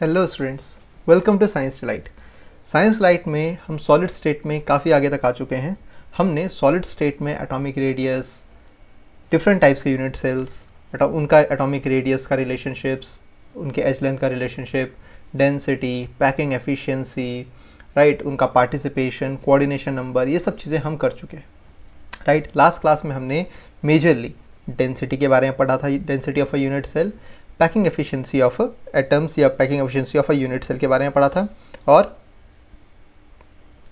Hello students, welcome to Science Delight. Science Delight में हम solid state में काफ़ी आगे तक आ चुके हैं। हमने सॉलिड स्टेट में एटॉमिक रेडियस, डिफरेंट टाइप्स के यूनिट सेल्स, उनका एटॉमिक रेडियस का रिलेशनशिप्स, उनके एज लेंथ का relationship, density, packing efficiency, right, उनका पार्टिसिपेशन, कोऑर्डिनेशन नंबर, ये सब चीज़ें हम कर चुके हैं। राइट, लास्ट क्लास में हमने मेजरली डेंसिटी के बारे में पढ़ा था, density of a unit cell, packing efficiency of atoms या packing efficiency of a unit cell के बारे में पढ़ा था और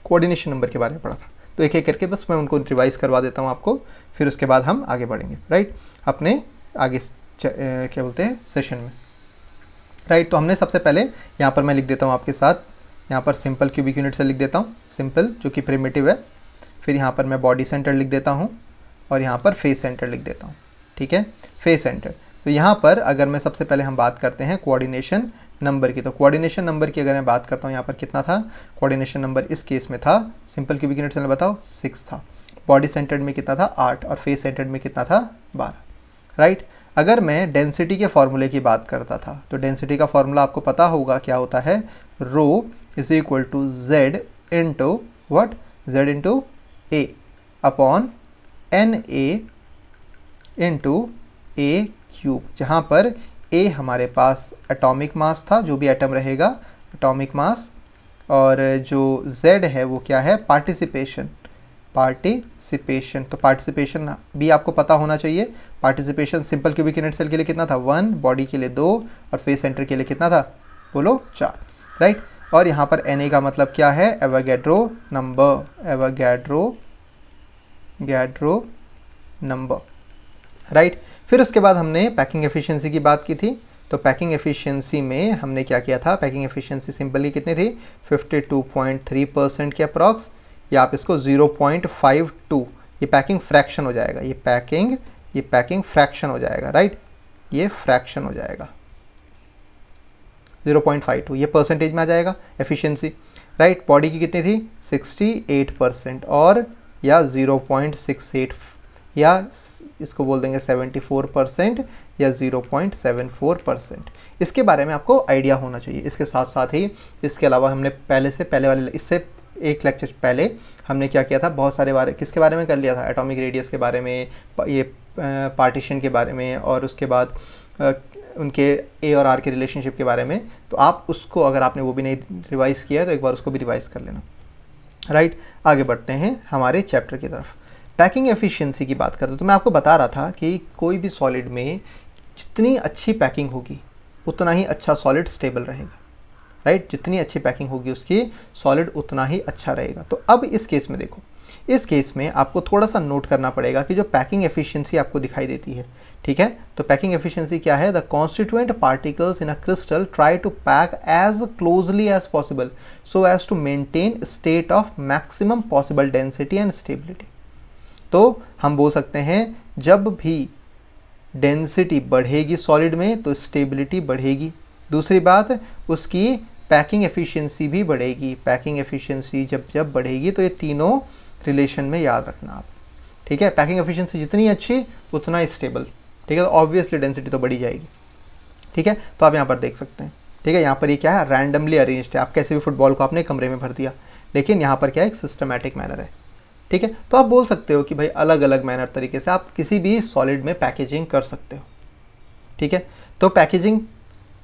कोऑर्डिनेशन नंबर के बारे में पढ़ा था। तो एक एक करके बस मैं उनको रिवाइज करवा देता हूँ आपको, फिर उसके बाद हम आगे बढ़ेंगे। राइट, अपने आगे क्या बोलते हैं सेशन में। राइट, तो हमने सबसे पहले यहाँ पर मैं लिख देता हूँ आपके साथ, यहाँ पर सिंपल क्यूबिक यूनिट सेल लिख देता हूँ, सिंपल जो कि प्रिमिटिव है। फिर यहाँ पर मैं बॉडी सेंटर लिख देता हूँ और यहाँ पर फेस सेंटर लिख देता हूँ। ठीक है, फेस सेंटर। तो यहाँ पर अगर मैं सबसे पहले हम बात करते हैं कोऑर्डिनेशन नंबर की, तो कोऑर्डिनेशन नंबर की अगर मैं बात करता हूँ यहाँ पर कितना था, कोऑर्डिनेशन नंबर इस केस में था, सिंपल क्यूबिक यूनिट सेल में बताओ 6 था। बॉडी सेंटर्ड में कितना था 8 और फेस सेंटर्ड में कितना था 12। राइट, अगर मैं डेंसिटी के फॉर्मूले की बात करता था तो डेंसिटी का फॉर्मूला आपको पता होगा क्या होता है, rho is equal to Z into what, Z into a upon N A into a cube, जहाँ पर ए हमारे पास एटॉमिक मास था, जो भी एटम रहेगा एटॉमिक मास, और जो z है वो क्या है, पार्टिसिपेशन। तो पार्टिसिपेशन भी आपको पता होना चाहिए। Participation simple cubic unit cell के लिए कितना था 1, बॉडी के लिए 2 और फेस सेंटर के लिए कितना था, बोलो 4। राइट, और यहाँ पर Na का मतलब क्या है, एवोगैड्रो नंबर। राइट, फिर उसके बाद हमने पैकिंग एफिशिएंसी की बात की थी। तो पैकिंग एफिशिएंसी में हमने क्या किया था, पैकिंग एफिशिएंसी सिंपली कितनी थी 52.3% के अप्रॉक्स, या आप इसको 0.52, ये पैकिंग फ्रैक्शन हो जाएगा, ये पैकिंग फ्रैक्शन हो जाएगा। राइट, ये फ्रैक्शन हो जाएगा 0.52, ये परसेंटेज में आ जाएगा एफिशिएंसी। राइट, बॉडी की कितनी थी 68% और या 0.68, या इसको बोल देंगे 74% या 0.74%। इसके बारे में आपको आइडिया होना चाहिए। इसके साथ साथ ही इसके अलावा हमने इससे एक लेक्चर पहले हमने क्या किया था, बहुत सारे बारे किसके बारे में कर लिया था, एटॉमिक रेडियस के बारे में, ये पार्टीशन के बारे में, और उसके बाद उनके ए और आर के रिलेशनशिप के बारे में। तो आप उसको, अगर आपने वो भी नहीं रिवाइज़ किया है तो एक बार उसको भी रिवाइज़ कर लेना। राइट, आगे बढ़ते हैं हमारे चैप्टर की तरफ। पैकिंग एफिशिएंसी की बात करते हैं तो मैं आपको बता रहा था कि कोई भी सॉलिड में जितनी अच्छी पैकिंग होगी उतना ही अच्छा सॉलिड स्टेबल रहेगा। राइट, जितनी अच्छी पैकिंग होगी उसकी सॉलिड उतना ही अच्छा रहेगा। तो अब इस केस में देखो, इस केस में आपको थोड़ा सा नोट करना पड़ेगा कि जो पैकिंग एफिशिएंसी आपको दिखाई देती है, ठीक है, तो पैकिंग एफिशिएंसी क्या है, the constituent particles in a crystal try to pack as closely as possible so as to maintain state of maximum possible density and stability. तो हम बोल सकते हैं जब भी डेंसिटी बढ़ेगी सॉलिड में तो स्टेबिलिटी बढ़ेगी। दूसरी बात, उसकी पैकिंग एफिशिएंसी भी बढ़ेगी। पैकिंग एफिशिएंसी जब बढ़ेगी तो ये तीनों रिलेशन में याद रखना आप। ठीक है, पैकिंग एफिशिएंसी जितनी अच्छी उतना स्टेबल। ठीक है, तो ऑब्वियसली डेंसिटी तो बढ़ी जाएगी। ठीक है, तो आप यहाँ पर देख सकते हैं। ठीक है, यहाँ पर ये क्या है, रैंडमली अरेंज्ड है। आप कैसे भी फुटबॉल को आपने कमरे में भर दिया, लेकिन यहाँ पर क्या है, एक सिस्टमैटिक मैनर है। ठीक है, तो आप बोल सकते हो कि भाई अलग अलग मैनर तरीके से आप किसी भी सॉलिड में पैकेजिंग कर सकते हो। ठीक है, तो पैकेजिंग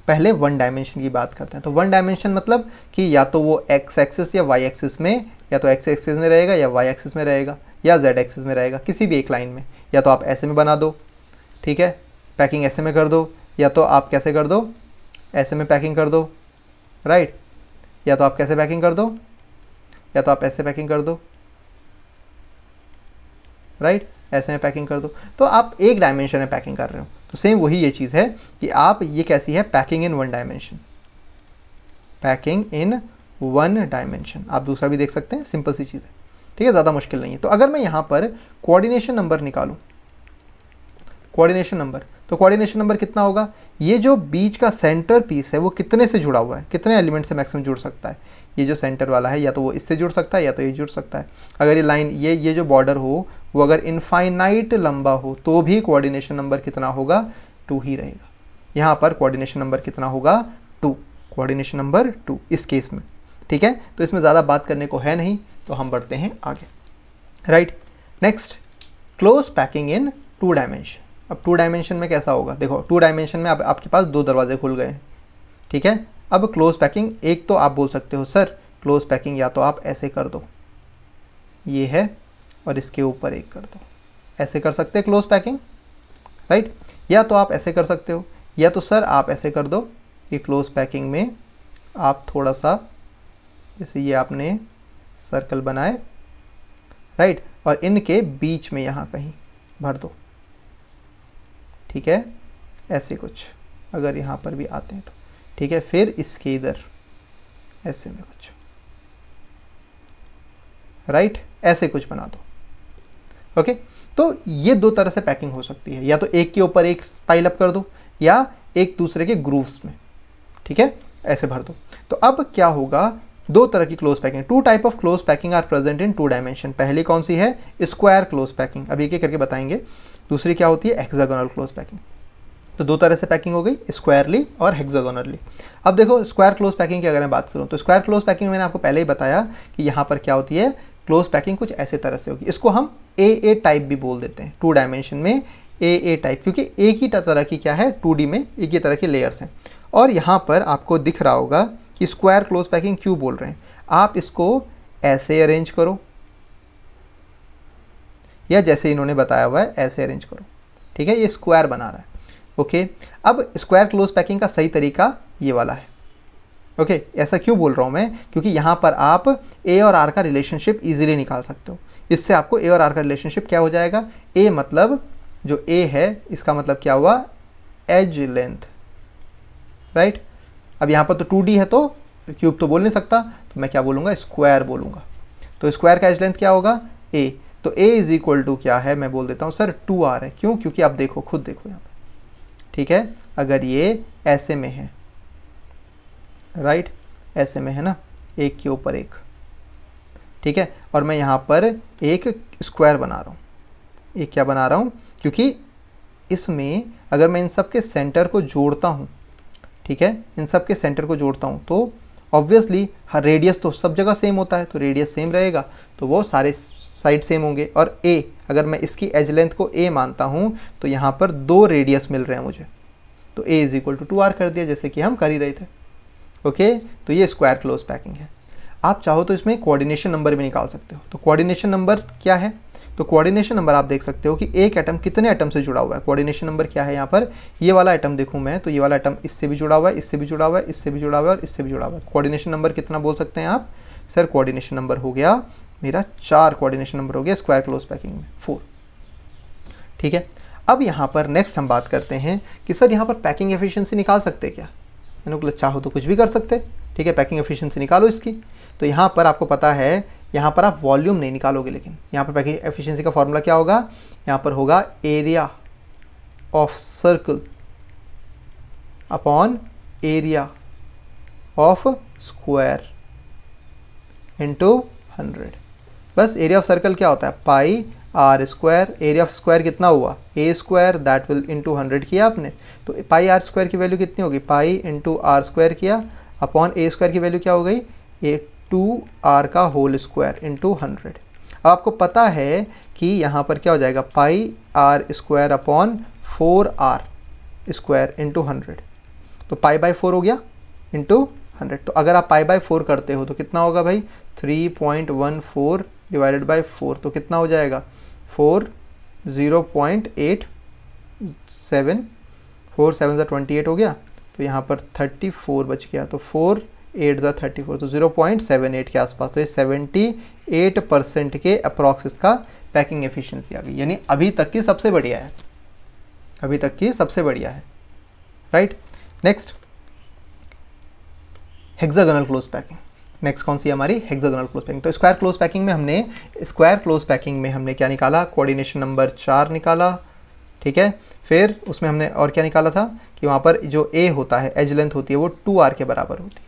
पहले वन डायमेंशन की बात करते हैं। तो वन डायमेंशन मतलब कि या तो वो एक्स एक्सिस या वाई एक्सिस में, या तो एक्स एक्सिस में रहेगा या वाई एक्सिस में रहेगा या जेड एक्सिस में रहेगा, किसी भी एक लाइन में। या तो आप ऐसे में बना दो, ठीक है, पैकिंग ऐसे में कर दो, या तो आप कैसे कर दो, ऐसे में पैकिंग कर दो। राइट, या तो आप कैसे पैकिंग कर दो, या तो आप ऐसे पैकिंग कर दो। राइट, ऐसे में पैकिंग कर दो। तो आप एक डायमेंशन में पैकिंग कर रहे हो। तो सेम वही ये चीज़ है कि आप, ये कैसी है, packing in one dimension, packing in one dimension. आप दूसरा भी देख सकते हैं, सिंपल सी चीज़ है। ठीक है, ज़्यादा मुश्किल नहीं है। तो अगर मैं यहाँ पर कोऑर्डिनेशन नंबर निकालूँ, कोऑर्डिनेशन नंबर, तो कोऑर्डिनेशन नंबर कितना होगा, ये जो बीच का सेंटर पीस है वो कितने से जुड़ा हुआ है, कितने एलिमेंट से मैक्सिमम जुड़ सकता है। ये जो सेंटर वाला है या तो वो इससे जुड़ सकता है या तो ये जुड़ सकता है। अगर ये लाइन, ये जो बॉर्डर हो वो अगर इनफाइनाइट लंबा हो तो भी कोऑर्डिनेशन नंबर कितना होगा, 2 ही रहेगा। यहाँ पर कोऑर्डिनेशन नंबर कितना होगा, 2। कोऑर्डिनेशन नंबर 2 इस केस में, ठीक है। तो इसमें ज़्यादा बात करने को है नहीं, तो हम बढ़ते हैं आगे, right. Next, close packing in 2 dimension. अब 2 डायमेंशन में कैसा होगा, देखो 2 डायमेंशन में अब आपके पास 2 दरवाजे खुल गए हैं, ठीक है। अब क्लोज पैकिंग, एक तो आप बोल सकते हो सर क्लोज पैकिंग या तो आप ऐसे कर दो, ये है और इसके ऊपर एक कर दो, ऐसे कर सकते हैं क्लोज पैकिंग, राइट। या तो आप ऐसे कर सकते हो, या तो सर आप ऐसे कर दो कि क्लोज पैकिंग में आप थोड़ा सा, जैसे ये आपने सर्कल बनाए, राइट, और इनके बीच में यहाँ कहीं भर दो, ठीक है, ऐसे कुछ, अगर यहाँ पर भी आते हैं तो, ठीक है। फिर इसके इधर ऐसे में कुछ, राइट, ऐसे कुछ बना दो, ओके। तो ये 2 तरह से पैकिंग हो सकती है, या तो एक के ऊपर एक पाइल अप कर दो, या एक दूसरे के ग्रूव्स में, ठीक है, ऐसे भर दो। तो अब क्या होगा, 2 तरह की close packing, 2 type of close packing are present in 2 dimension. पहली कौन सी है, स्क्वायर क्लोज पैकिंग, अभी एक एक करके बताएंगे। दूसरी क्या होती है, हेक्सागोनल क्लोज पैकिंग। तो 2 तरह से पैकिंग हो गई, स्क्वायरली और हेक्सागोनली। अब देखो स्क्वायर क्लोज पैकिंग की अगर मैं बात करूँ, तो स्क्वायर क्लोज पैकिंग मैंने आपको पहले ही बताया कि यहाँ पर क्या होती है, क्लोज पैकिंग कुछ ऐसे तरह से होगी। इसको हम ए टाइप भी बोल देते हैं, 2 डायमेंशन में ए टाइप, क्योंकि एक ही तरह की क्या है, 2D में एक ही तरह की लेयर्स हैं। और यहाँ पर आपको दिख रहा होगा कि स्क्वायर क्लोज पैकिंग क्यों बोल रहे हैं। आप इसको ऐसे अरेंज करो, या जैसे इन्होंने बताया हुआ है ऐसे अरेंज करो, ठीक है, ये स्क्वायर बना रहा है, ओके। अब स्क्वायर क्लोज पैकिंग का सही तरीका ये वाला है, ओके। ऐसा क्यों बोल रहा हूँ मैं, क्योंकि यहाँ पर आप ए और आर का रिलेशनशिप इजीली निकाल सकते हो। इससे आपको ए और आर का रिलेशनशिप क्या हो जाएगा, ए मतलब जो ए है इसका मतलब क्या हुआ, एज लेंथ, राइट। अब यहाँ पर तो 2D है तो क्यूब तो बोल नहीं सकता, तो मैं क्या बोलूँगा, स्क्वायर बोलूँगा। तो स्क्वायर का एज लेंथ क्या होगा, ए। तो ए इज इक्वल टू क्या है, मैं बोल देता हूँ सर 2R है। क्यों, क्योंकि आप देखो, खुद देखो यहाँ पर, ठीक है, अगर ये ऐसे में है, राइट, ऐसे में है ना, एक के ऊपर एक, ठीक है, और मैं यहाँ पर एक स्क्वायर बना रहा हूँ, एक क्या बना रहा हूँ, क्योंकि इसमें अगर मैं इन सब के सेंटर को जोड़ता हूँ, ठीक है, इन सब के सेंटर को जोड़ता हूँ, तो ऑब्वियसली हर रेडियस तो सब जगह सेम होता है, तो रेडियस सेम रहेगा, तो वो सारे साइड सेम होंगे। और ए, अगर मैं इसकी एज लेंथ को ए मानता हूँ, तो यहाँ पर 2 रेडियस मिल रहे हैं मुझे, तो ए इज इक्वल टू 2R कर दिया, जैसे कि हम कर ही रहे थे, ओके। तो ये स्क्वायर क्लोज पैकिंग है। आप चाहो तो इसमें कोऑर्डिनेशन नंबर भी निकाल सकते हो। तो कोऑर्डिनेशन नंबर क्या है, तो कोऑर्डिनेशन नंबर आप देख सकते हो कि एक एटम कितने एटम से जुड़ा हुआ है। कोऑर्डिनेशन नंबर क्या है, यहाँ पर ये वाला एटम देखूँ मैं, तो ये वाला एटम इससे भी जुड़ा हुआ है, इससे भी जुड़ा हुआ है, इससे भी जुड़ा हुआ है और इससे भी जुड़ा हुआ है। कोऑर्डिनेशन नंबर कितना बोल सकते हैं आप, सर कोऑर्डिनेशन नंबर हो गया मेरा 4 कोऑर्डिनेशन नंबर हो गया स्क्वायर क्लोज पैकिंग में, 4, ठीक है। अब यहाँ पर नेक्स्ट हम बात करते हैं कि सर यहाँ पर पैकिंग एफिशिएंसी निकाल सकते हैं क्या। मैंने बोला चाहो तो कुछ भी कर सकते, ठीक है, पैकिंग एफिशिएंसी निकालो इसकी। तो यहाँ पर आपको पता है, यहाँ पर आप वॉल्यूम नहीं निकालोगे, लेकिन यहाँ पर पैकिंग एफिशिएंसी का फॉर्मूला क्या होगा, यहाँ पर होगा area of circle upon area of square into 100। बस एरिया ऑफ सर्कल क्या होता है, pi r square, area of square कितना हुआ, a square, that will into 100 किया आपने, तो पाई आर स्क्वायर की वैल्यू कितनी होगी, पाई इंटू आर स्क्वायर किया, अपॉन ए स्क्वायर की वैल्यू क्या हो गई, ए 2R का होल स्क्वायर इंटू 100। अब आपको पता है कि यहाँ पर क्या हो जाएगा, pi r square upon 4R square into 100, तो पाई बाई 4 हो गया इंटू 100। तो अगर आप पाई बाई 4 करते हो तो कितना होगा भाई, 3.14 डिवाइडेड बाई 4, तो कितना हो जाएगा, 0.87, 4 7 28 हो गया, तो यहाँ पर 34 बच गया, तो 4 8 34, तो 0.78 के आसपास, तो ये 78% के अप्रॉक्स इसका पैकिंग एफिशिएंसी आ गई, यानी अभी तक की सबसे बढ़िया है, अभी तक की सबसे बढ़िया है, right. Next hexagonal close packing, next कौन सी हमारी, हेक्सागोनल क्लोज पैकिंग। तो स्क्वायर क्लोज पैकिंग में हमने क्या निकाला, कोऑर्डिनेशन नंबर 4 निकाला, ठीक है। फिर उसमें हमने और क्या निकाला था कि वहाँ पर जो ए होता है, एज लेंथ होती है, वो 2R के बराबर होती है,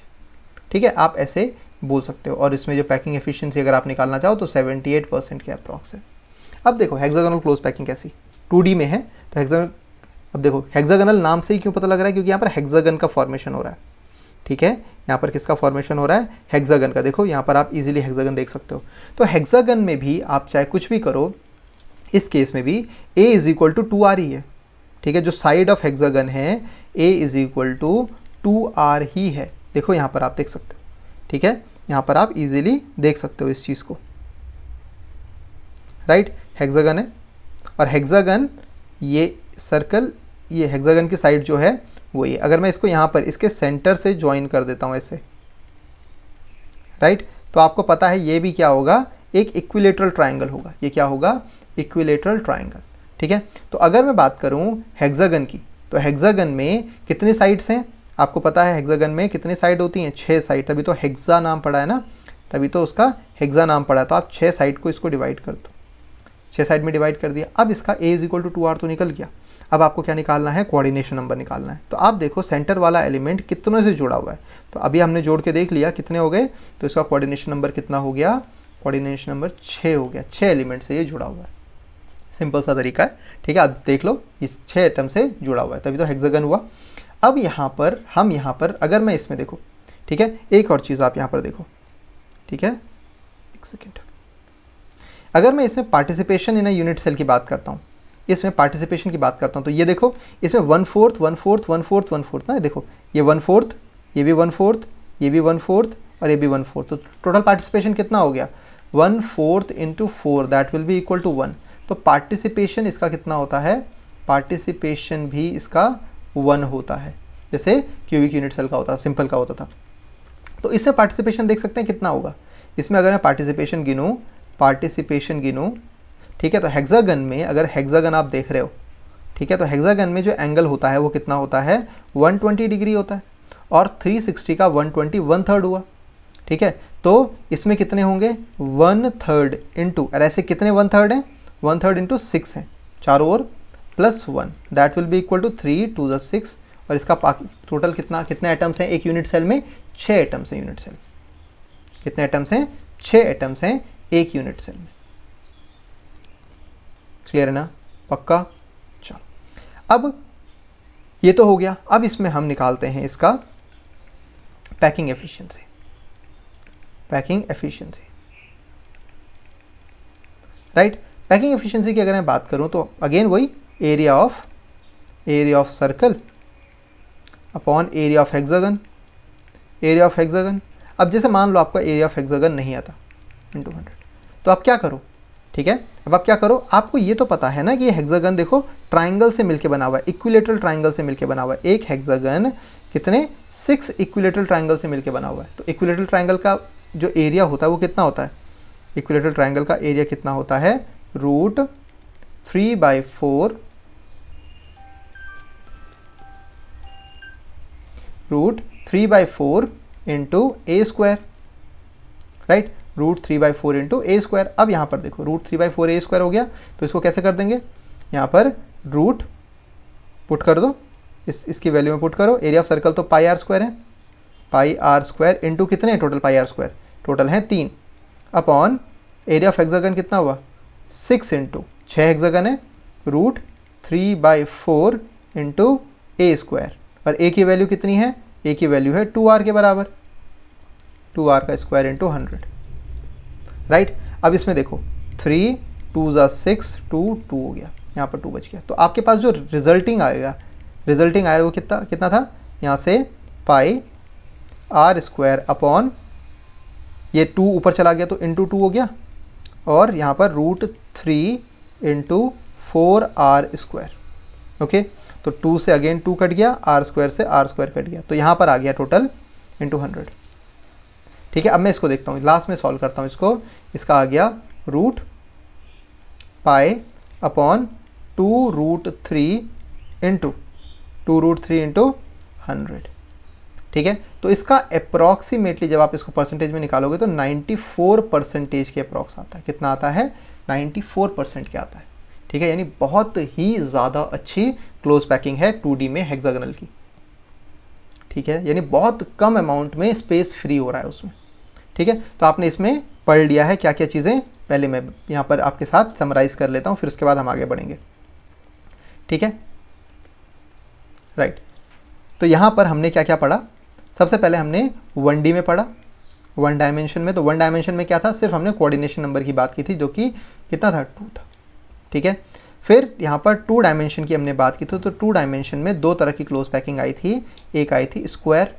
ठीक है, आप ऐसे बोल सकते हो। और इसमें जो पैकिंग एफिशिएंसी अगर आप निकालना चाहो तो 78% के अप्रॉक्स है। अब देखो हेक्सागोनल क्लोज पैकिंग कैसी, 2D में है, तो हेक्सागोनल, अब देखो हेक्सागोनल नाम से ही क्यों पता लग रहा है, क्योंकि यहाँ पर हेक्सागन का फॉर्मेशन हो रहा है, ठीक है। यहाँ पर किसका फॉर्मेशन हो रहा है, हेक्सागन का। देखो यहाँ पर आप इजीली हेक्सागन देख सकते हो। तो हेक्सागन में भी आप चाहे कुछ भी करो, इस केस में भी a is equal to 2r ही है, ठीक है। जो साइड ऑफ हेक्सागन है a is equal to 2r ही है। देखो यहाँ पर आप देख सकते हो, ठीक है। यहाँ पर आप इजीली देख सकते हो इस चीज़ को, राइट। हेक्सागन है और हेक्सागन ये सर्कल, ये हेक्सागन की साइड जो है वो ये। अगर मैं इसको यहाँ पर इसके सेंटर से ज्वाइन कर देता हूँ ऐसे, राइट, तो आपको पता है ये भी क्या होगा, एक इक्विलेटरल ट्राइंगल होगा। ये क्या होगा, इक्विलेटरल ट्राइंगल, ठीक है। तो अगर मैं बात करूँ हेक्सागन की, तो हेक्सागन में कितनी साइड्स हैं, आपको पता है हेक्सागन में कितनी साइड होती हैं, 6 साइड, तभी तो हेक्सा नाम पड़ा है ना, तभी तो उसका हेक्सा नाम पड़ा। तो आप 6 साइड को इसको डिवाइड कर दो, 6 साइड में डिवाइड कर दिया। अब इसका a is equal to 2r तो निकल गया। अब आपको क्या निकालना है, कोऑर्डिनेशन नंबर निकालना है। तो आप देखो सेंटर वाला एलिमेंट कितनों से जुड़ा हुआ है, तो अभी हमने जोड़ के देख लिया कितने हो गए, तो इसका कोऑर्डिनेशन नंबर कितना हो गया, कोऑर्डिनेशन नंबर 6 हो गया। 6 एलिमेंट से ये जुड़ा हुआ है, सिंपल सा तरीका है, ठीक है। आप देख लो इस 6 एटम से जुड़ा हुआ है, तभी तो हेक्सागन हुआ। अब यहाँ पर हम यहाँ पर अगर मैं इसमें देखो, ठीक है, एक और चीज़ आप यहाँ पर देखो, ठीक है, एक सेकेंड। अगर मैं इसमें participation in a unit cell की बात करता हूँ, इसमें पार्टिसिपेशन की बात करता हूँ, तो ये देखो इसमें 1/4 1/4 1/4 1/4 ना, देखो ये 1/4, ये भी 1/4, ये भी 1/4 और ये भी 1/4, तो टोटल पार्टिसिपेशन कितना हो गया, 1/4 into 4 that will be equal to 1। तो पार्टिसिपेशन इसका कितना होता है, पार्टिसिपेशन भी इसका 1 होता है, जैसे क्यूबिक यूनिट सेल का होता, सिंपल का होता था। तो इसमें पार्टिसिपेशन देख सकते हैं कितना होगा। इसमें अगर मैं पार्टिसिपेशन गिनूँ, ठीक है, तो हेक्सागन में अगर हेक्सागन आप देख रहे हो, ठीक है, तो हेक्सागन में जो एंगल होता है वो कितना होता है, 120 डिग्री होता है, और 360 का 120 1/3 हुआ, ठीक है। तो इसमें कितने होंगे, 1/3 इंटू, और ऐसे कितने 1/3 हैं, 1/3 इंटू 6 हैं, चारों ओर +1 that will be equal to 3 2 + 6। और इसका टोटल कितने एटम्स हैं एक यूनिट सेल में, 6 एटम्स हैं यूनिट सेल। कितने एटम्स हैं, 6 एटम्स हैं एक यूनिट सेल में। क्लियर है ना, पक्का। चलो अब ये तो हो गया। अब इसमें हम निकालते हैं इसका packing efficiency. Packing efficiency, right. Packing efficiency की अगर मैं बात करूं तो अगेन वही area of circle upon area of hexagon, area of hexagon. अब जैसे मान लो आपका एरिया ऑफ हेक्सागन नहीं आता इंटू 100, तो आप क्या करो, ठीक है, अब आप क्या करो, आपको ये तो पता है ना कि ये हेक्सागन देखो ट्राइंगल से मिलके बना हुआ है, इक्विलेटरल ट्राइंगल से मिलके बना हुआ है। एक हेक्सागन कितने 6 इक्विलेटरल ट्राइंगल से मिलके बना हुआ है। तो इक्विलेटरल ट्राइंगल का जो एरिया होता है वो कितना होता है, इक्विलेटरल ट्राइंगल का एरिया कितना होता है, √3/4 into a², right, √3/4 into a²। अब यहाँ पर देखो √3/4 a² हो गया, तो इसको कैसे कर देंगे, यहाँ पर रूट पुट कर दो, इसकी वैल्यू में पुट करो। एरिया ऑफ सर्कल तो πr² है, πr² इंटू कितने टोटल, πr² टोटल हैं 3, अपॉन एरिया ऑफ हेक्सागन कितना हुआ 6 इंटू 6 हेक्सागन है, √3/4 इंटू a²। और a की वैल्यू कितनी है, a की वैल्यू है 2r के बराबर, 2r का स्क्वायर इंटू 100, राइट। अब इसमें देखो 3 2 + 6 2 2 हो गया, यहाँ पर 2 बच गया। तो आपके पास जो रिजल्टिंग आया वो कितना था, यहाँ से πr² अपॉन ये 2 ऊपर चला गया तो इंटू 2 हो गया, और यहाँ पर √3 इंटू 4r², ओके। तो 2 से अगेन 2 कट गया, r² से r² कट गया, तो यहाँ पर आ गया टोटल इंटू 100, ठीक है। अब मैं इसको देखता हूँ, लास्ट में सॉल्व करता हूँ इसको। इसका आ गया √π अपॉन 2√3 इंटू 100, ठीक है। तो इसका अप्रॉक्सीमेटली जब आप इसको परसेंटेज में निकालोगे तो 94% के अप्रॉक्स आता है। कितना आता है, 94% के आता है, ठीक है। यानी बहुत ही ज़्यादा अच्छी क्लोज पैकिंग है 2D में हेक्सागोनल की, ठीक है। यानी बहुत कम अमाउंट में स्पेस फ्री हो रहा है उसमें, ठीक है। तो आपने इसमें पढ़ लिया है क्या क्या चीज़ें, पहले मैं यहाँ पर आपके साथ समराइज़ कर लेता हूँ, फिर उसके बाद हम आगे बढ़ेंगे, ठीक है, राइट। तो यहाँ पर हमने क्या क्या पढ़ा, सबसे पहले हमने 1D में पढ़ा, 1 डायमेंशन में। तो 1 डायमेंशन में क्या था, सिर्फ हमने कोऑर्डिनेशन नंबर की बात की थी जो कि कितना था, 2 था, ठीक है। फिर यहाँ पर 2 डायमेंशन की हमने बात की थी। तो 2 डायमेंशन में 2 तरह की क्लोज पैकिंग आई थी, एक आई थी स्क्वायर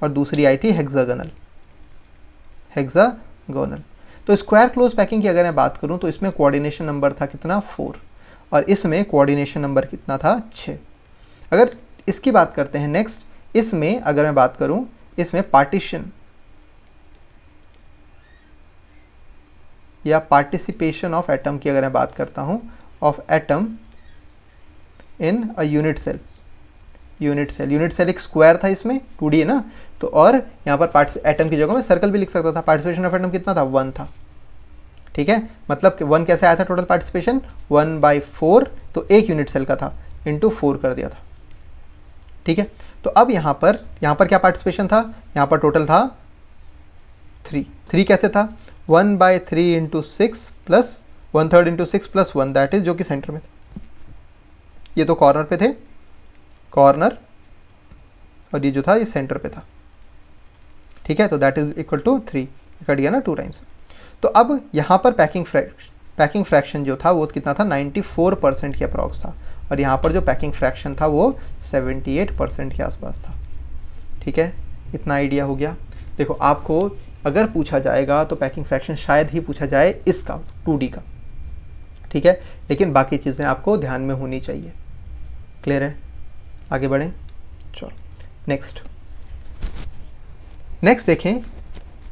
और दूसरी आई थी हेक्सागोनल। तो स्क्वायर क्लोज पैकिंग की अगर मैं बात करूँ तो इसमें कोऑर्डिनेशन नंबर था कितना, 4, और इसमें कोऑर्डिनेशन नंबर कितना था, 6। अगर इसकी बात करते हैं नेक्स्ट, इसमें अगर मैं बात करूं, इसमें पार्टीशन या पार्टिसिपेशन ऑफ एटम की अगर मैं बात करता हूं, of atom in a unit cell एक स्क्वायर था, इसमें 2D है ना, तो और यहाँ पर एटम की जगह में सर्कल भी लिख सकता था। पार्टिसिपेशन ऑफ एटम कितना था, 1 था, ठीक है। मतलब 1 कैसे आया था टोटल पार्टिसिपेशन, 1/4, तो एक यूनिट सेल का था, इंटू 4 कर दिया था, ठीक है। तो अब यहाँ पर क्या पार्टिसिपेशन था, यहाँ पर टोटल था 3 कैसे था, 1/3 into 6 plus 1/3 into 6 plus 1, that is जो कि सेंटर में था। ये तो कॉर्नर पे थे, कॉर्नर, और ये जो था ये सेंटर पे था, ठीक है। तो that is equal to 3, cut गया ना 2 टाइम्स। तो अब यहाँ पर पैकिंग फ्रैक्शन जो था वो कितना था, 94% के अप्रॉक्स था, और यहाँ पर जो पैकिंग फ्रैक्शन था वो 78% के आसपास था, ठीक है। इतना आइडिया हो गया। देखो आपको अगर पूछा जाएगा तो पैकिंग फ्रैक्शन शायद ही पूछा जाए इसका, 2D का, ठीक है, लेकिन बाकी चीज़ें आपको ध्यान में होनी चाहिए। क्लियर है, आगे बढ़ें, चलो नेक्स्ट देखें,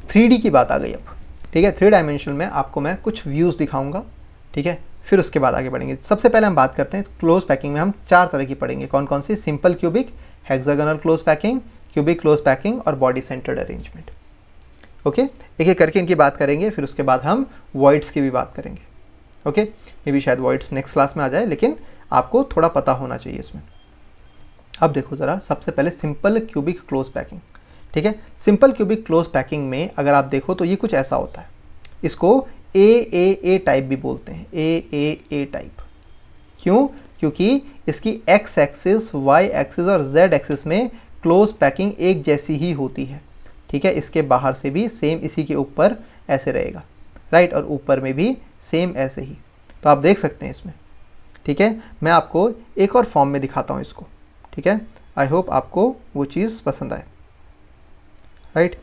3D की बात आ गई अब, ठीक है। 3 डायमेंशन में आपको मैं कुछ व्यूज़ दिखाऊंगा, ठीक है, फिर उसके बाद आगे बढ़ेंगे। सबसे पहले हम बात करते हैं क्लोज पैकिंग में हम 4 तरह की पढ़ेंगे, कौन कौन सी, simple cubic, hexagonal close packing, cubic close packing और बॉडी सेंटर्ड अरेंजमेंट। ओके, एक एक करके इनकी बात करेंगे, फिर उसके बाद हम वॉइड्स की भी बात करेंगे। ओके, मे भी शायद वॉइड्स नेक्स्ट क्लास में आ जाए, लेकिन आपको थोड़ा पता होना चाहिए इसमें। अब देखो ज़रा, सबसे पहले सिंपल क्यूबिक क्लोज पैकिंग, ठीक है। सिंपल क्यूबिक क्लोज पैकिंग में अगर आप देखो तो ये कुछ ऐसा होता है, इसको ए टाइप भी बोलते हैं, ए टाइप। क्यों, क्योंकि इसकी एक्स एक्सिस, वाई एक्सिस और जेड एक्सिस में क्लोज पैकिंग एक जैसी ही होती है, ठीक है। इसके बाहर से भी सेम इसी के ऊपर ऐसे रहेगा, राइट, और ऊपर में भी सेम ऐसे ही। तो आप देख सकते हैं इसमें, ठीक है। मैं आपको एक और फॉर्म में दिखाता हूँ इसको, ठीक है। आई होप आपको वो चीज़ पसंद आए, राइट।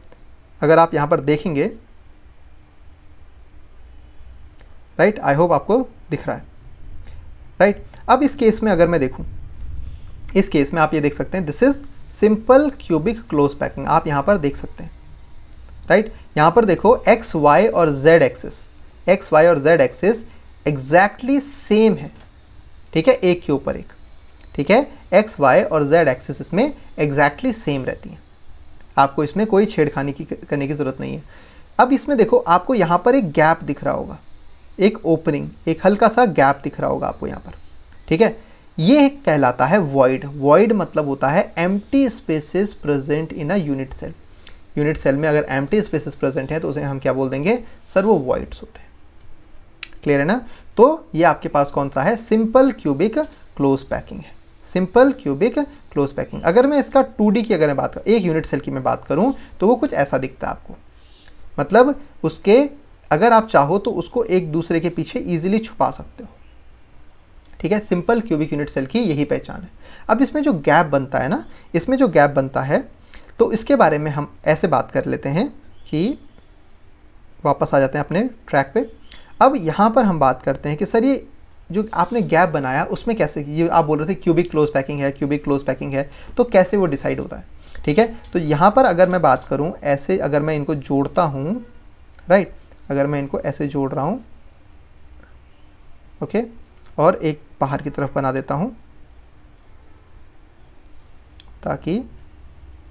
अगर आप यहाँ पर देखेंगे, राइट, आई होप आपको दिख रहा है, राइट। अब इस केस में अगर मैं देखूं, इस केस में आप ये देख सकते हैं, this is simple cubic close packing, आप यहाँ पर देख सकते हैं, राइट। यहाँ पर देखो एक्स वाई और जेड एक्सिस एग्जैक्टली सेम है, ठीक है, एक के ऊपर एक, ठीक है। एक्स वाई और जेड एक्सिस इसमें एग्जैक्टली सेम रहती हैं, आपको इसमें कोई छेड़खानी करने की ज़रूरत नहीं है। अब इसमें देखो आपको यहाँ पर एक गैप दिख रहा होगा, एक ओपनिंग, एक हल्का सा गैप दिख रहा होगा आपको यहाँ पर, ठीक है। ये कहलाता है वॉइड। वॉइड मतलब होता है empty spaces present in a unit cell. Unit cell में अगर एम्प्टी स्पेसेस प्रेजेंट है तो उसे हम क्या बोल देंगे, सर वो वॉइड्स होते हैं। क्लियर है ना। तो ये आपके पास कौन सा है, सिंपल क्यूबिक क्लोज पैकिंग है, सिंपल क्यूबिक क्लोज पैकिंग। अगर मैं इसका 2D की अगर मैं बात करूँ, एक यूनिट सेल की मैं बात करूँ, तो वो कुछ ऐसा दिखता है आपको, मतलब उसके अगर आप चाहो तो उसको एक दूसरे के पीछे इजीली छुपा सकते हो, ठीक है। सिंपल क्यूबिक यूनिट सेल की यही पहचान है। अब इसमें जो गैप बनता है ना, इसमें जो गैप बनता है तो इसके बारे में हम ऐसे बात कर लेते हैं कि वापस आ जाते हैं अपने ट्रैक पे। अब यहाँ पर हम बात करते हैं कि सर ये जो आपने गैप बनाया उसमें कैसे, ये आप बोल रहे थे क्यूबिक क्लोज पैकिंग है, क्यूबिक क्लोज पैकिंग है, तो कैसे वो डिसाइड होता है, ठीक है। तो यहाँ पर अगर मैं बात करूँ ऐसे, अगर मैं इनको जोड़ता हूँ, राइट, अगर मैं इनको ऐसे जोड़ रहा हूँ, ओके, और एक बाहर की तरफ बना देता हूँ ताकि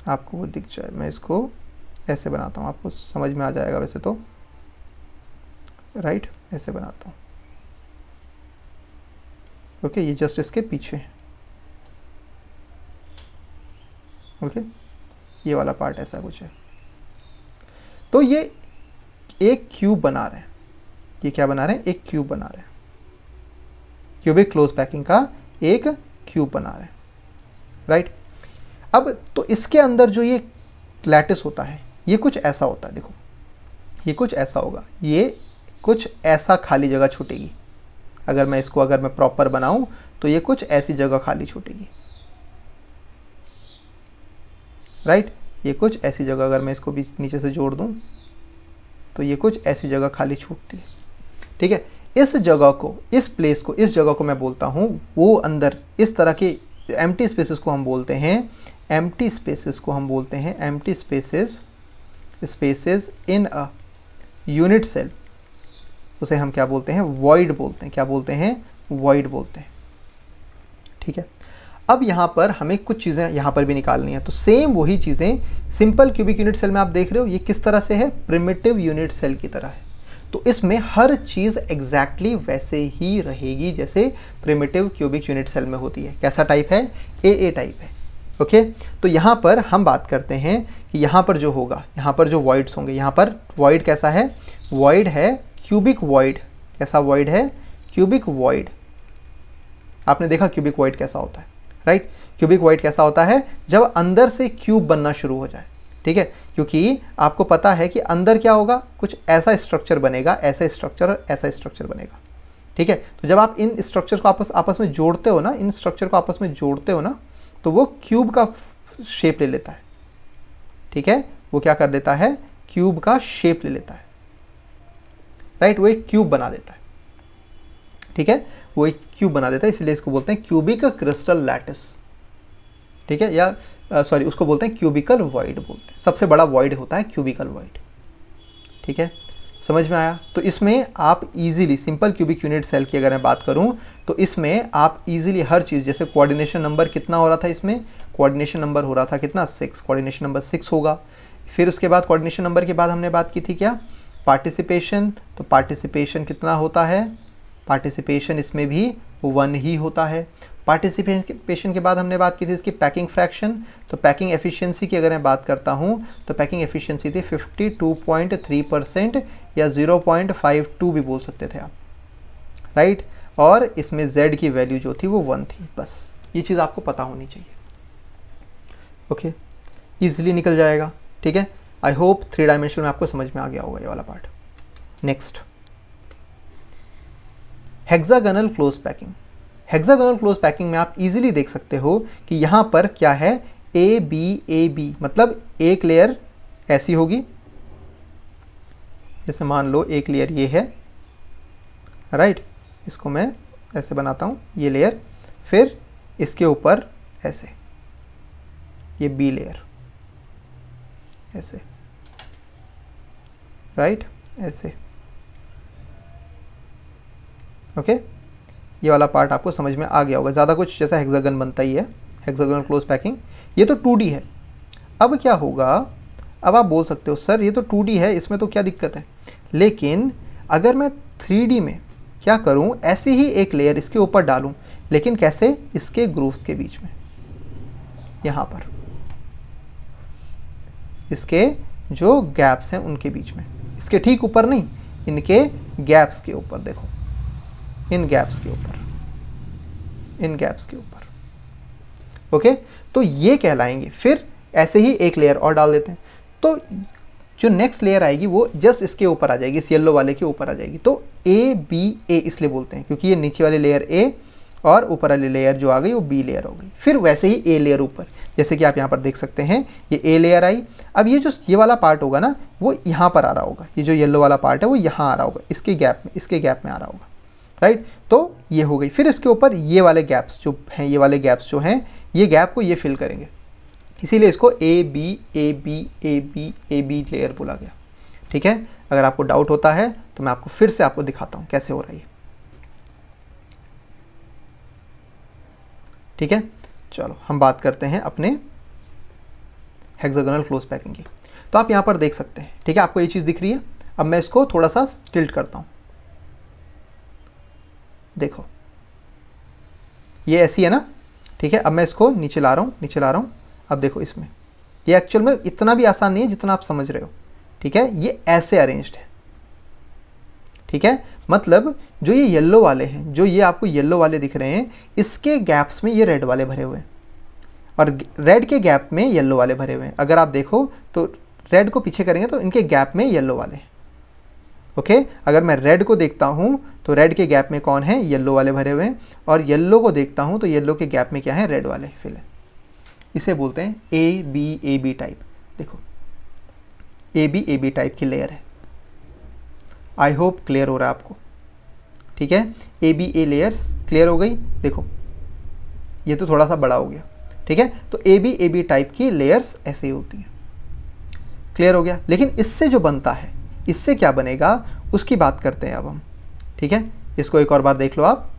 आपको वो दिख जाए। मैं इसको ऐसे बनाता हूँ, आपको समझ में आ जाएगा वैसे तो, राइट, ऐसे बनाता हूँ, ओके। ये जस्ट इसके पीछे है, ओके, ये वाला पार्ट ऐसा कुछ है। तो ये एक क्यूब बना रहे हैं, ये क्या बना रहे हैं, एक क्यूब बना रहे हैं, क्यूबिक क्लोज पैकिंग का एक क्यूब बना रहे हैं, राइट। अब तो इसके अंदर जो ये लैटिस होता है ये कुछ ऐसा होता है, देखो ये कुछ ऐसा होगा, ये कुछ ऐसा खाली जगह छूटेगी। अगर मैं प्रॉपर बनाऊं तो ये कुछ ऐसी जगह खाली छूटेगी, राइट। ये कुछ ऐसी जगह, अगर मैं इसको भी नीचे से जोड़ दूं तो ये कुछ ऐसी जगह खाली छूटती है, ठीक है। इस जगह को, इस प्लेस को, इस जगह को मैं बोलता हूं, वो अंदर इस तरह के एम्प्टी स्पेसेस को हम बोलते हैं, एम्प्टी स्पेसेस को हम बोलते हैं, empty spaces in a unit cell, उसे हम क्या बोलते हैं, वॉइड बोलते हैं। क्या बोलते हैं, वॉइड बोलते हैं, ठीक है। अब यहाँ पर हमें कुछ चीज़ें यहाँ पर भी निकालनी है, तो सेम वही चीज़ें सिंपल क्यूबिक यूनिट सेल में आप देख रहे हो ये किस तरह से है, प्रिमिटिव यूनिट सेल की तरह है। तो इसमें हर चीज़ एग्जैक्टली वैसे ही रहेगी जैसे प्रिमिटिव क्यूबिक यूनिट सेल में होती है। कैसा टाइप है, ए टाइप है, ओके। तो यहाँ पर हम बात करते हैं कि यहाँ पर जो होगा, यहाँ पर जो वॉइड्स होंगे, यहाँ पर वॉइड कैसा है, वॉइड है क्यूबिक वॉइड। कैसा वॉइड है, क्यूबिक वॉइड। आपने देखा क्यूबिक वॉइड कैसा होता है, राइट। क्यूबिक वॉइड कैसा होता है, जब अंदर से क्यूब बनना शुरू हो जाए, ठीक है। क्योंकि आपको पता है कि अंदर क्या होगा, कुछ ऐसा स्ट्रक्चर बनेगा, ऐसा स्ट्रक्चर और ऐसा स्ट्रक्चर बनेगा, ठीक है। तो जब आप इन स्ट्रक्चर को आपस में जोड़ते हो ना, इन स्ट्रक्चर को आपस में जोड़ते हो ना, तो वो क्यूब का शेप ले लेता है, ठीक है। वो क्या कर देता है, क्यूब का शेप ले लेता है, राइट। वो एक क्यूब बना देता है, ठीक है। वो एक क्यूब बना देता है, इसलिए इसको बोलते हैं क्यूबिक क्रिस्टल लैटिस, ठीक है। या सॉरी, उसको बोलते हैं क्यूबिकल वॉइड बोलते हैं। सबसे बड़ा वॉइड होता है क्यूबिकल वॉइड, ठीक है। समझ में आया। तो इसमें आप easily, simple cubic unit cell की अगर मैं बात करूं तो इसमें आप इजीली हर चीज़, जैसे कोऑर्डिनेशन नंबर कितना हो रहा था, इसमें कोऑर्डिनेशन नंबर हो रहा था कितना, 6, कोऑर्डिनेशन नंबर 6 होगा। फिर उसके बाद कोऑर्डिनेशन नंबर के बाद हमने बात की थी क्या, पार्टिसिपेशन। तो पार्टिसिपेशन कितना होता है, पार्टिसिपेशन इसमें भी 1 ही होता है। पार्टिसिपेशन के बाद हमने बात की थी इसकी पैकिंग फ्रैक्शन। तो पैकिंग एफिशिएंसी की अगर मैं बात करता हूं तो पैकिंग एफिशिएंसी थी 52.3% या 0.52 भी बोल सकते थे आप, राइट। और इसमें z की वैल्यू जो थी वो 1 थी। बस ये चीज़ आपको पता होनी चाहिए, ओके। ईजिली निकल जाएगा, ठीक है। आई होप 3 डायमेंशनल में आपको समझ में आ गया होगा ये वाला part. Next, hexagonal close packing. Hexagonal close packing में आप इजीली देख सकते हो कि यहाँ पर क्या है, ए बी, मतलब एक लेयर ऐसी होगी, जैसे मान लो एक लेयर ये है, राइट। इसको मैं ऐसे बनाता हूँ, ये लेयर, फिर इसके ऊपर ऐसे ये बी लेयर ऐसे, राइट, ऐसे, ओके। ये वाला पार्ट आपको समझ में आ गया होगा। ज़्यादा कुछ जैसा हेक्सागन बनता ही है, हेक्सागोनल क्लोज पैकिंग। ये तो 2D है। अब क्या होगा, अब आप बोल सकते हो सर ये तो 2D है, इसमें तो क्या दिक्कत है। लेकिन अगर मैं 3D में क्या करूं, ऐसे ही एक लेयर इसके ऊपर डालूं, लेकिन कैसे, इसके ग्रूव्स के बीच में, यहाँ पर इसके जो गैप्स हैं उनके बीच में, इसके ठीक ऊपर नहीं, इनके गैप्स के ऊपर, देखो इन गैप्स के ऊपर, इन गैप्स के ऊपर, ओके। तो ये कहलाएंगे। फिर ऐसे ही एक लेयर और डाल देते हैं, तो जो नेक्स्ट लेयर आएगी वो जस्ट इसके ऊपर आ जाएगी, इस येलो वाले के ऊपर आ जाएगी। तो ए बी ए इसलिए बोलते हैं क्योंकि ये नीचे वाली लेयर ए और ऊपर वाली लेयर जो आ गई वो बी लेयर हो गई। फिर वैसे ही ए लेयर ऊपर, जैसे कि आप यहाँ पर देख सकते हैं ये ए लेयर आई। अब ये जो ये वाला पार्ट होगा ना वो यहाँ पर आ रहा होगा, ये जो येलो वाला पार्ट है वो यहाँ आ रहा होगा, इसके गैप में, इसके गैप में आ रहा होगा, राइट। तो ये हो गई। फिर इसके ऊपर ये वाले गैप्स जो हैं, ये वाले गैप्स जो हैं, ये गैप को ये फिल करेंगे, इसीलिए इसको ए बी लेयर बोला गया, ठीक है। अगर आपको डाउट होता है तो मैं आपको फिर से आपको दिखाता हूँ कैसे हो रहा है, ठीक है। चलो हम बात करते हैं अपने हेक्सागोनल क्लोज पैकिंग की। तो आप यहाँ पर देख सकते हैं, ठीक है, आपको ये चीज़ दिख रही है। अब मैं इसको थोड़ा सा टिल्ट करता हूँ, देखो ये ऐसी है ना, ठीक है। अब मैं इसको नीचे ला रहा हूँ, नीचे ला रहा हूँ। अब देखो इसमें ये एक्चुअल में इतना भी आसान नहीं है जितना आप समझ रहे हो, ठीक है। ये ऐसे अरेंज्ड है, ठीक है। मतलब जो ये येलो वाले हैं, जो ये आपको येलो वाले दिख रहे हैं, इसके गैप्स में ये रेड वाले भरे हुए हैं। और रेड के गैप में येलो वाले भरे हुए हैं। अगर आप देखो तो रेड को पीछे करेंगे तो इनके गैप में येलो वाले हैं। ओके, अगर मैं रेड को देखता हूँ तो रेड के गैप में कौन है, येलो वाले भरे हुए हैं, और येलो को देखता हूँ तो येलो के गैप में क्या है, रेड वाले फिल है। इसे बोलते हैं ए बी टाइप। देखो ए बी टाइप की लेयर है। आई होप क्लियर हो रहा है आपको। ठीक है, ए लेयर्स क्लियर हो गई। देखो ये तो थोड़ा सा बड़ा हो गया। ठीक है, तो ए बी टाइप की लेयर्स ऐसे ही होती हैं। क्लियर हो गया। लेकिन इससे जो बनता है, इससे क्या बनेगा उसकी बात करते हैं अब हम। ठीक है, इसको एक और बार देख लो आप।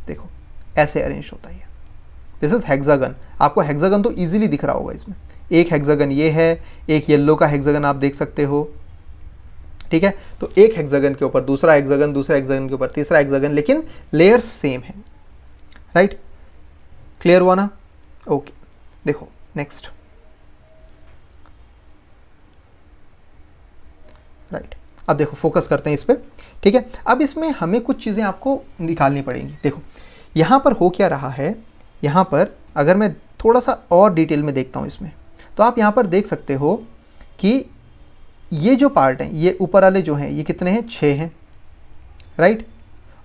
देखो ऐसे अरेंज होता है। This is hexagon. आपको हेक्सागन तो इजीली दिख रहा होगा। इसमें एक हेक्सागन ये है, एक येलो का हेक्सागन आप देख सकते हो। ठीक है, तो एक हेक्सागन के ऊपर दूसरा हेक्सागन, दूसरा हेक्सागन के ऊपर तीसरा हेक्सागन, लेकिन लेयर्स सेम है। राइट, क्लियर हुआ ना? ओके, देखो नेक्स्ट। राइट, अब देखो फोकस करते हैं इस पर। ठीक है, अब इसमें हमें कुछ चीज़ें आपको निकालनी पड़ेंगी। देखो यहाँ पर हो क्या रहा है, यहाँ पर अगर मैं थोड़ा सा और डिटेल में देखता हूँ इसमें, तो आप यहाँ पर देख सकते हो कि ये जो पार्ट हैं, ये ऊपर वाले जो हैं ये कितने हैं, 6 हैं। राइट,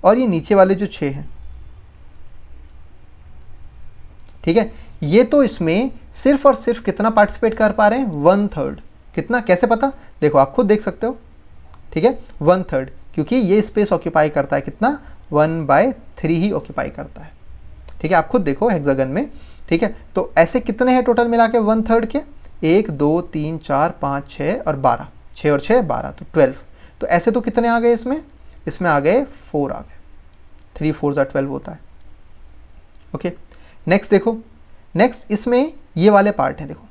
और ये नीचे वाले जो 6 हैं, ठीक है, ये तो इसमें सिर्फ और सिर्फ कितना पार्टिसिपेट कर पा रहे हैं, 1/3। कितना, कैसे पता? देखो आप खुद देख सकते हो। ठीक है, 1/3, क्योंकि ये स्पेस ऑक्यूपाई करता है कितना, 1/3 ही ऑक्यूपाई करता है। ठीक है, आप खुद देखो हेक्सागन में। ठीक है, तो ऐसे कितने हैं टोटल मिला के 1/3 के, 1 2 3 4 5 6 और 12, 6 और 6 12, तो 12। तो ऐसे तो कितने आ गए इसमें, इसमें आ गए 4 आ गए। 3 4 12 होता है। ओके, नेक्स्ट देखो, नेक्स्ट इसमें ये वाले पार्ट हैं। देखो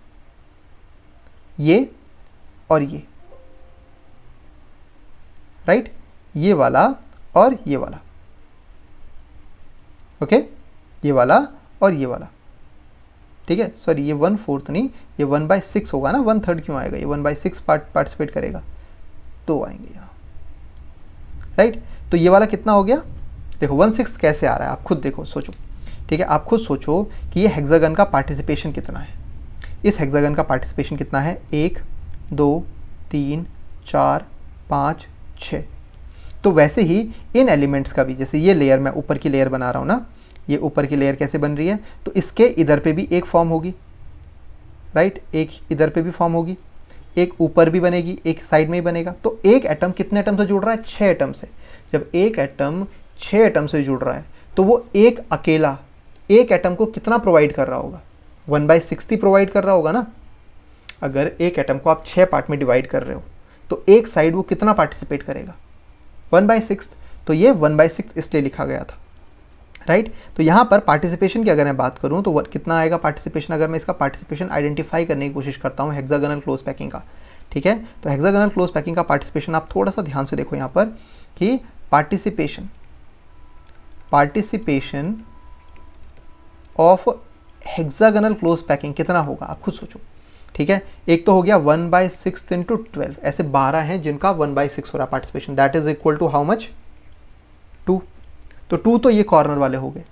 ये और ये, राइट, ये वाला और ये वाला। ओके, ये वाला और ये वाला। ठीक है, सॉरी ये 1/4 नहीं, ये 1/6 होगा ना, 1/3 क्यों आएगा, ये 1/6 पार्टिसिपेट करेगा, 2 आएंगे यहाँ। राइट, तो ये वाला कितना हो गया, देखो 1/6 कैसे आ रहा है आप खुद देखो, सोचो। ठीक है, आप खुद सोचो कि ये हेक्सागन का पार्टिसिपेशन कितना है। इस हेक्सागन का पार्टिसिपेशन कितना है, 1 2 3 4 5 6। तो वैसे ही इन एलिमेंट्स का भी, जैसे ये लेयर मैं ऊपर की लेयर बना रहा हूँ ना, ये ऊपर की लेयर कैसे बन रही है, तो इसके इधर पे भी एक फॉर्म होगी। राइट, एक इधर पे भी फॉर्म होगी, एक ऊपर भी बनेगी, एक साइड में ही बनेगा। तो एक एटम कितने एटम से जुड़ रहा है, 6 एटम से। जब एक एटम 6 एटम से जुड़ रहा है तो वो एक अकेला एक एटम को कितना प्रोवाइड कर रहा होगा, 1/60 प्रोवाइड कर रहा होगा ना। अगर एक एटम को आप 6 पार्ट में डिवाइड कर रहे हो तो एक साइड वो कितना पार्टिसिपेट करेगा, 1/6। तो ये 1/6 इसलिए लिखा गया था। राइट, तो यहाँ पर पार्टिसिपेशन की अगर मैं बात करूँ तो कितना आएगा पार्टिसिपेशन, अगर मैं इसका पार्टिसिपेशन आइडेंटिफाई करने की कोशिश करता हूँ हेक्सागोनल क्लोज पैकिंग का। ठीक है, तो हेक्सागोनल क्लोज पैकिंग का पार्टिसिपेशन आप थोड़ा सा ध्यान से देखो यहाँ पर कि participation of hexagonal close packing कितना होगा, आप खुद सोचो। ठीक है, एक तो हो गया 1/6 इंटू 12, ऐसे 12 हैं जिनका 1/6 हो रहा participation, that is equal to how much, 2। तो 2 तो ये कॉर्नर वाले हो गए।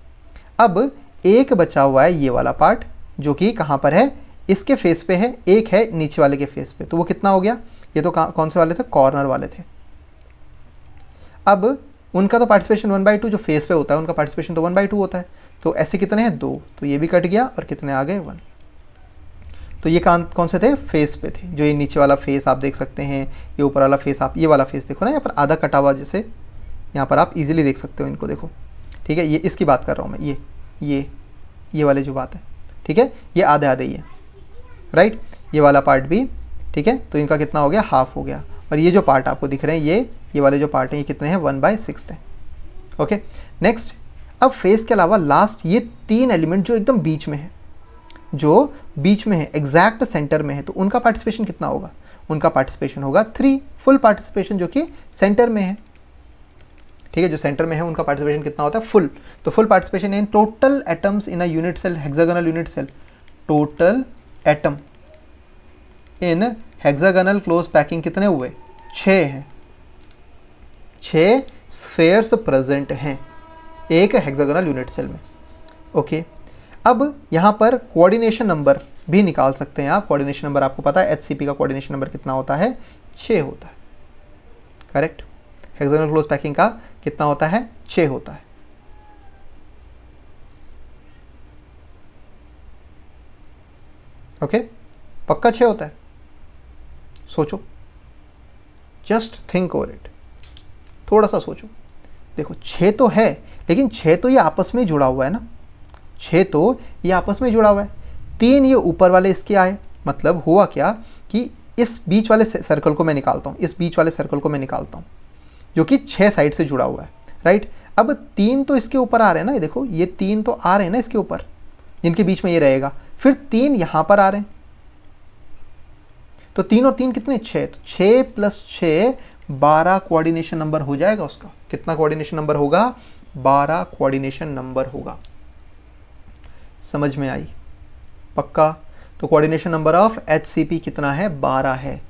अब एक बचा हुआ है ये वाला पार्ट जो कि कहाँ पर है, इसके फेस पे है, एक है नीचे वाले के फेस पे, तो वो कितना हो गया, ये तो कौन से वाले थे, कॉर्नर वाले थे। अब उनका तो पार्टिसिपेशन 1/2, जो फेस पे होता है उनका पार्टिसिपेशन तो 1/2 होता है। तो ऐसे कितने हैं, 2, तो ये भी कट गया और कितने आ गए, 1। तो ये कौन से थे, फेस पे थे। जो ये नीचे वाला फेस आप देख सकते हैं, ये ऊपर वाला फेस, आप ये वाला फेस देखो ना, यहाँ पर आधा कटा हुआ, जैसे यहाँ पर आप इजीली देख सकते हो इनको, देखो। ठीक है, ये इसकी बात कर रहा हूँ मैं, ये वाले जो बात है। ठीक है, ये आधे आधे ही है। राइट, ये वाला पार्ट भी। ठीक है, तो इनका कितना हो गया, हाफ हो गया। और ये जो पार्ट आपको दिख रहे हैं, ये वाले जो पार्ट हैं, ये कितने हैं, 1/6 थे। ओके, नेक्स्ट, अब फेस के अलावा लास्ट ये 3 एलिमेंट जो एकदम बीच में है, जो बीच में है, एग्जैक्ट सेंटर में है, तो उनका पार्टिसिपेशन कितना होगा, उनका पार्टिसिपेशन होगा 3, फुल पार्टिसिपेशन, जो कि सेंटर में है। ठीक है, जो सेंटर में है उनका पार्टिसिपेशन कितना होता है, फुल। तो full participation in total atoms in a unit cell, hexagonal unit cell, total atom in hexagonal close packing कितने हुए, 6 हैं। 6 स्फेयर्स प्रेजेंट हैं एक हेक्सागोनल यूनिट सेल में। ओके, अब यहाँ पर कोऑर्डिनेशन नंबर भी निकाल सकते हैं आप। कोऑर्डिनेशन नंबर आपको पता है HCP का कोऑर्डिनेशन नंबर कितना होता है, 6 होता है, करेक्ट। हेक्सागोनल क्लोज पैकिंग का कितना होता है, 6 होता है। ओके, पक्का 6 होता है। सोचो, जस्ट थिंक ओवर इट, थोड़ा सा सोचो। देखो 6 तो है, लेकिन 6 तो ये आपस में जुड़ा हुआ है ना, 6 तो ये आपस में जुड़ा हुआ है। 3 ये ऊपर वाले इसके आए, मतलब हुआ क्या कि इस बीच वाले सर्कल को मैं निकालता हूँ, इस बीच वाले सर्कल को मैं निकालता हूँ जो कि 6 साइड से जुड़ा हुआ है, राइट। अब 3 तो इसके ऊपर आ रहे हैं ना, ये देखो ये 3 तो आ रहे हैं ना इसके ऊपर, जिनके बीच में ये रहेगा। फिर 3 यहाँ पर आ रहे हैं, तो 3 और 3 कितने, 6, तो 6 + 6 12 कोऑर्डिनेशन नंबर हो जाएगा उसका। कितना कोऑर्डिनेशन नंबर होगा, 12 कोऑर्डिनेशन नंबर होगा। समझ में आई, पक्का। तो कोऑर्डिनेशन नंबर ऑफ HCP कितना है, 12 है।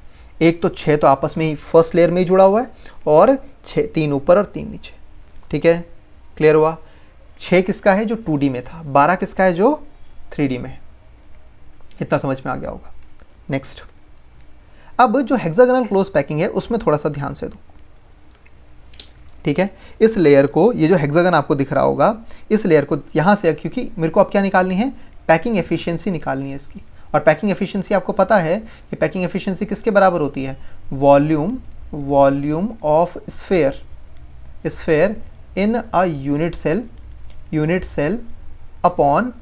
एक तो 6 तो आपस में ही फर्स्ट लेयर में ही जुड़ा हुआ है, और 3 ऊपर और 3 नीचे, ठीक है, क्लियर हुआ। 6 किसका है, जो 2D में था, 12 किसका है, जो 3D में है। इतना समझ में आ गया होगा। नेक्स्ट, अब जो हेक्सागोनल क्लोज पैकिंग है उसमें थोड़ा सा ध्यान से दो, ठीक है। इस लेयर को, ये जो हेक्सागन आपको दिख रहा होगा, इस लेयर को यहाँ से, क्योंकि मेरे को अब क्या निकालनी है, पैकिंग एफिशिएंसी निकालनी है इसकी। और पैकिंग एफिशिएंसी आपको पता है कि पैकिंग एफिशिएंसी किसके बराबर होती है, volume of sphere in a unit cell upon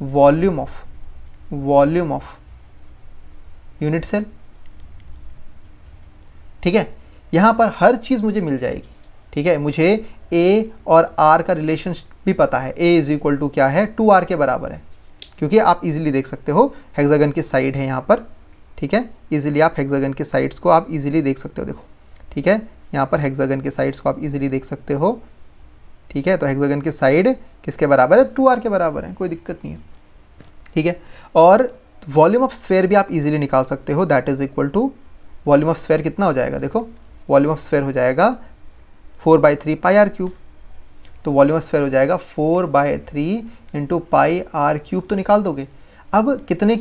volume of unit cell, ठीक है। यहाँ पर हर चीज़ मुझे मिल जाएगी, ठीक है। मुझे A और R का रिलेशन भी पता है, A = क्या है, 2R के बराबर है, क्योंकि आप इजीली देख सकते हो हेक्सागन की साइड है यहाँ पर, ठीक है। इजीली आप हेक्सागन के साइड्स को आप इजीली देख सकते हो, देखो, ठीक है। यहाँ पर हेक्सागन के साइड्स को आप इजीली देख सकते हो, ठीक है। तो हेक्सागन की साइड किसके बराबर है, 2R के बराबर है, कोई दिक्कत नहीं है, ठीक है। और वॉल्यूम ऑफ स्फेयर भी आप इजीली निकाल सकते हो, that is equal to, volume of sphere कितना हो जाएगा, देखो वॉल्यूम ऑफ स्फेयर हो जाएगा 4/3 πr³। तो वॉल्यूम ऑफ स्फेयर हो जाएगा 4/3 × πr³ तो निकाल दोगे। अब कितने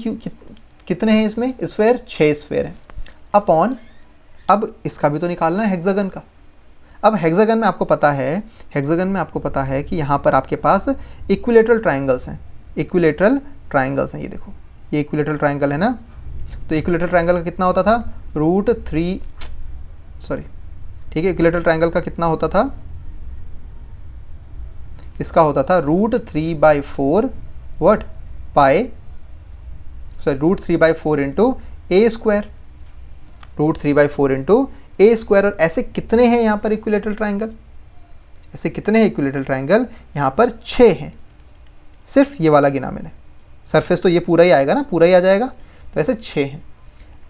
हैं इसमें स्फेयर, 6 स्फेयर हैं, अपॉन, अब इसका भी तो निकालना है हेक्सागन का। अब हेक्सागन में आपको पता है कि यहाँ पर आपके पास इक्विलेटरल ट्राइंगल्स हैं, ये देखो, ये इक्विलेटरल ट्राइंगल है ना। तो इक्विलेटरल ट्राइंगल का कितना होता था, √3, ठीक है। इक्विलेटरल ट्राइंगल का कितना होता था, इसका होता था √3/4 √3/4 × a², √3/4 × a²। और ऐसे कितने हैं यहाँ पर इक्विलेटरल ट्राइंगल, यहाँ पर 6 हैं, सिर्फ ये वाला गिना मैंने। सरफेस तो ये पूरा ही आएगा ना, पूरा ही आ जाएगा, तो ऐसे 6 हैं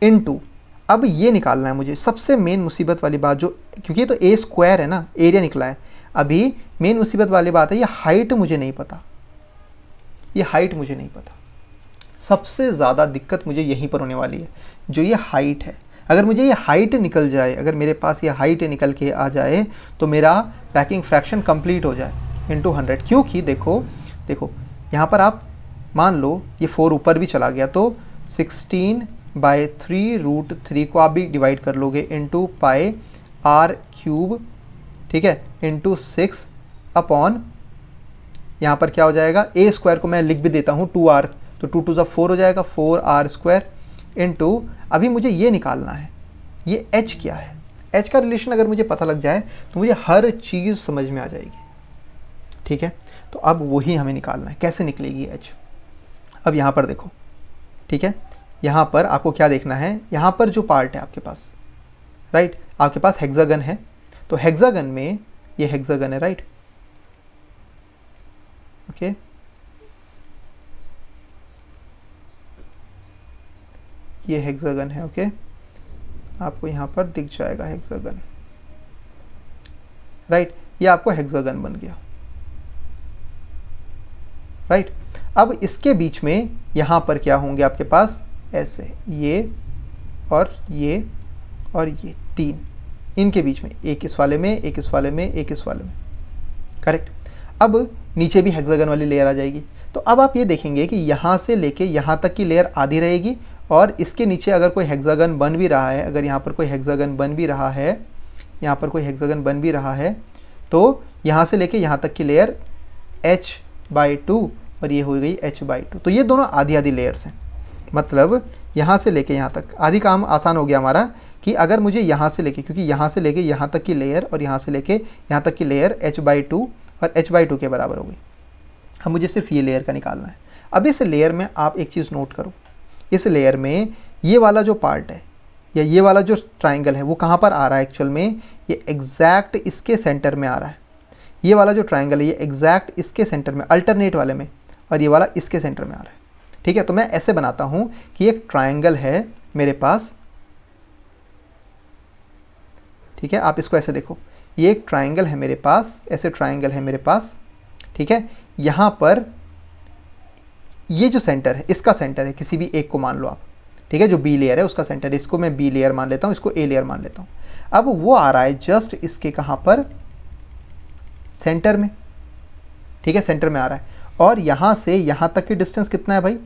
इनटू। अब ये निकालना है मुझे, सबसे मेन मुसीबत वाली बात, जो क्योंकि ये तो a² है ना, एरिया निकला है। अभी मेन मुसीबत वाली बात है, ये हाइट मुझे नहीं पता, सबसे ज़्यादा दिक्कत मुझे यहीं पर होने वाली है, जो ये हाइट है। अगर मुझे ये हाइट निकल जाए, अगर मेरे पास ये हाइट निकल के आ जाए, तो मेरा पैकिंग फ्रैक्शन कंप्लीट हो जाए × 100। क्योंकि देखो यहाँ पर आप मान लो ये 4 ऊपर भी चला गया, तो 16/3 √3 को आप भी डिवाइड कर लोगे × πr³, ठीक है, × 6 अपॉन, यहाँ पर क्या हो जाएगा, a² को मैं लिख भी देता हूँ 2R, तो 2 × 2 = 4 हो जाएगा, 4R² × अभी मुझे ये निकालना है, ये h क्या है। h का रिलेशन अगर मुझे पता लग जाए तो मुझे हर चीज़ समझ में आ जाएगी, ठीक है। तो अब वही हमें निकालना है, कैसे निकलेगी h। अब यहाँ पर देखो, ठीक है, यहाँ पर आपको क्या देखना है, यहाँ पर जो पार्ट है आपके पास, राइट, आपके पास हेक्सागन है, तो हेक्सागन में ये हेक्सागन है, राइट, ओके। ये हेक्सागन है, ओके, आपको यहाँ पर दिख जाएगा हेक्सागन, राइट। ये आपको हेक्सागन बन गया, राइट। अब इसके बीच में यहाँ पर क्या होंगे आपके पास, ऐसे ये और ये 3, इनके बीच में एक इस वाले में, एक इस वाले में, एक इस वाले में, करेक्ट। अब नीचे भी हेक्सागन वाली लेयर आ जाएगी। तो अब आप ये देखेंगे कि यहाँ से लेके यहाँ तक की लेयर आधी रहेगी, और इसके नीचे अगर कोई हेक्सागन बन भी रहा है, अगर यहाँ पर कोई हेक्सागन बन भी रहा है, यहाँ पर कोई हेक्सागन बन भी रहा है, तो यहाँ से लेके यहाँ तक की लेयर h/2 और ये हो गई h/2। तो ये दोनों आधी आधी लेयर्स हैं। मतलब यहाँ से लेके यहाँ तक आधी काम आसान हो गया हमारा, कि अगर मुझे यहाँ से लेके, क्योंकि यहाँ से लेके यहाँ तक की लेयर और यहाँ से लेके यहाँ तक की लेयर h/2 और h/2 के बराबर हो गई। अब मुझे सिर्फ ये लेयर का निकालना है। अब इस लेयर में आप एक चीज़ नोट करो, इस लेयर में ये वाला जो पार्ट है या ये वाला जो ट्राइंगल है वो कहाँ पर आ रहा है एक्चुअल में, ये एग्जैक्ट इसके सेंटर में आ रहा है। ये वाला जो ट्राइंगल है ये एग्जैक्ट इसके सेंटर में, अल्टरनेट वाले में, और ये वाला इसके सेंटर में आ रहा है। ठीक है, तो मैं ऐसे बनाता हूँ कि एक ट्राइंगल है मेरे पास, ठीक है, आप इसको ऐसे देखो, ये एक ट्राइंगल है मेरे पास, ऐसे ट्राइंगल है मेरे पास, ठीक है। यहाँ पर ये जो सेंटर है, इसका सेंटर है, किसी भी एक को मान लो आप, ठीक है, जो बी लेयर है उसका सेंटर है, इसको मैं बी लेयर मान लेता हूँ, इसको ए लेयर मान लेता हूँ। अब वो आ रहा है जस्ट इसके कहाँ पर, सेंटर में, ठीक है, सेंटर में आ रहा है। और यहाँ से यहाँ तक की डिस्टेंस कितना है भाई,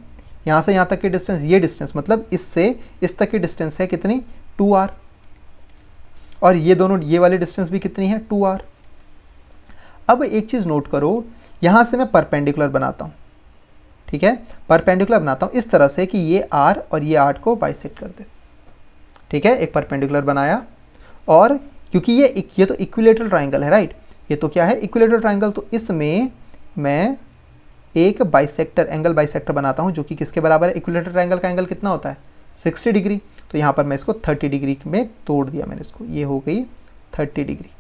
यहाँ से यहाँ तक की डिस्टेंस, ये डिस्टेंस मतलब इससे इस तक की डिस्टेंस है कितनी, 2r, और ये दोनों ये वाली डिस्टेंस भी कितनी है, 2r। अब एक चीज़ नोट करो, यहाँ से मैं परपेंडिकुलर बनाता हूँ, ठीक है, परपेंडिकुलर बनाता हूँ इस तरह से कि ये r और ये 8 को बाइसेक्ट कर दे, ठीक है, एक परपेंडिकुलर बनाया। और क्योंकि ये तो इक्विलेटरल ट्राइंगल है, राइट, ये तो क्या है, इक्विलेटरल ट्राइंगल, तो इसमें मैं एक बाइसेक्टर, एंगल बाइसेक्टर बनाता हूँ, जो कि किसके बराबर है, इक्विलेटरल ट्राइंगल का एंगल कितना होता है, 60 डिग्री। तो यहाँ पर मैं इसको 30 डिग्री में तोड़ दिया मैंने इसको, ये हो गई 30 डिग्री।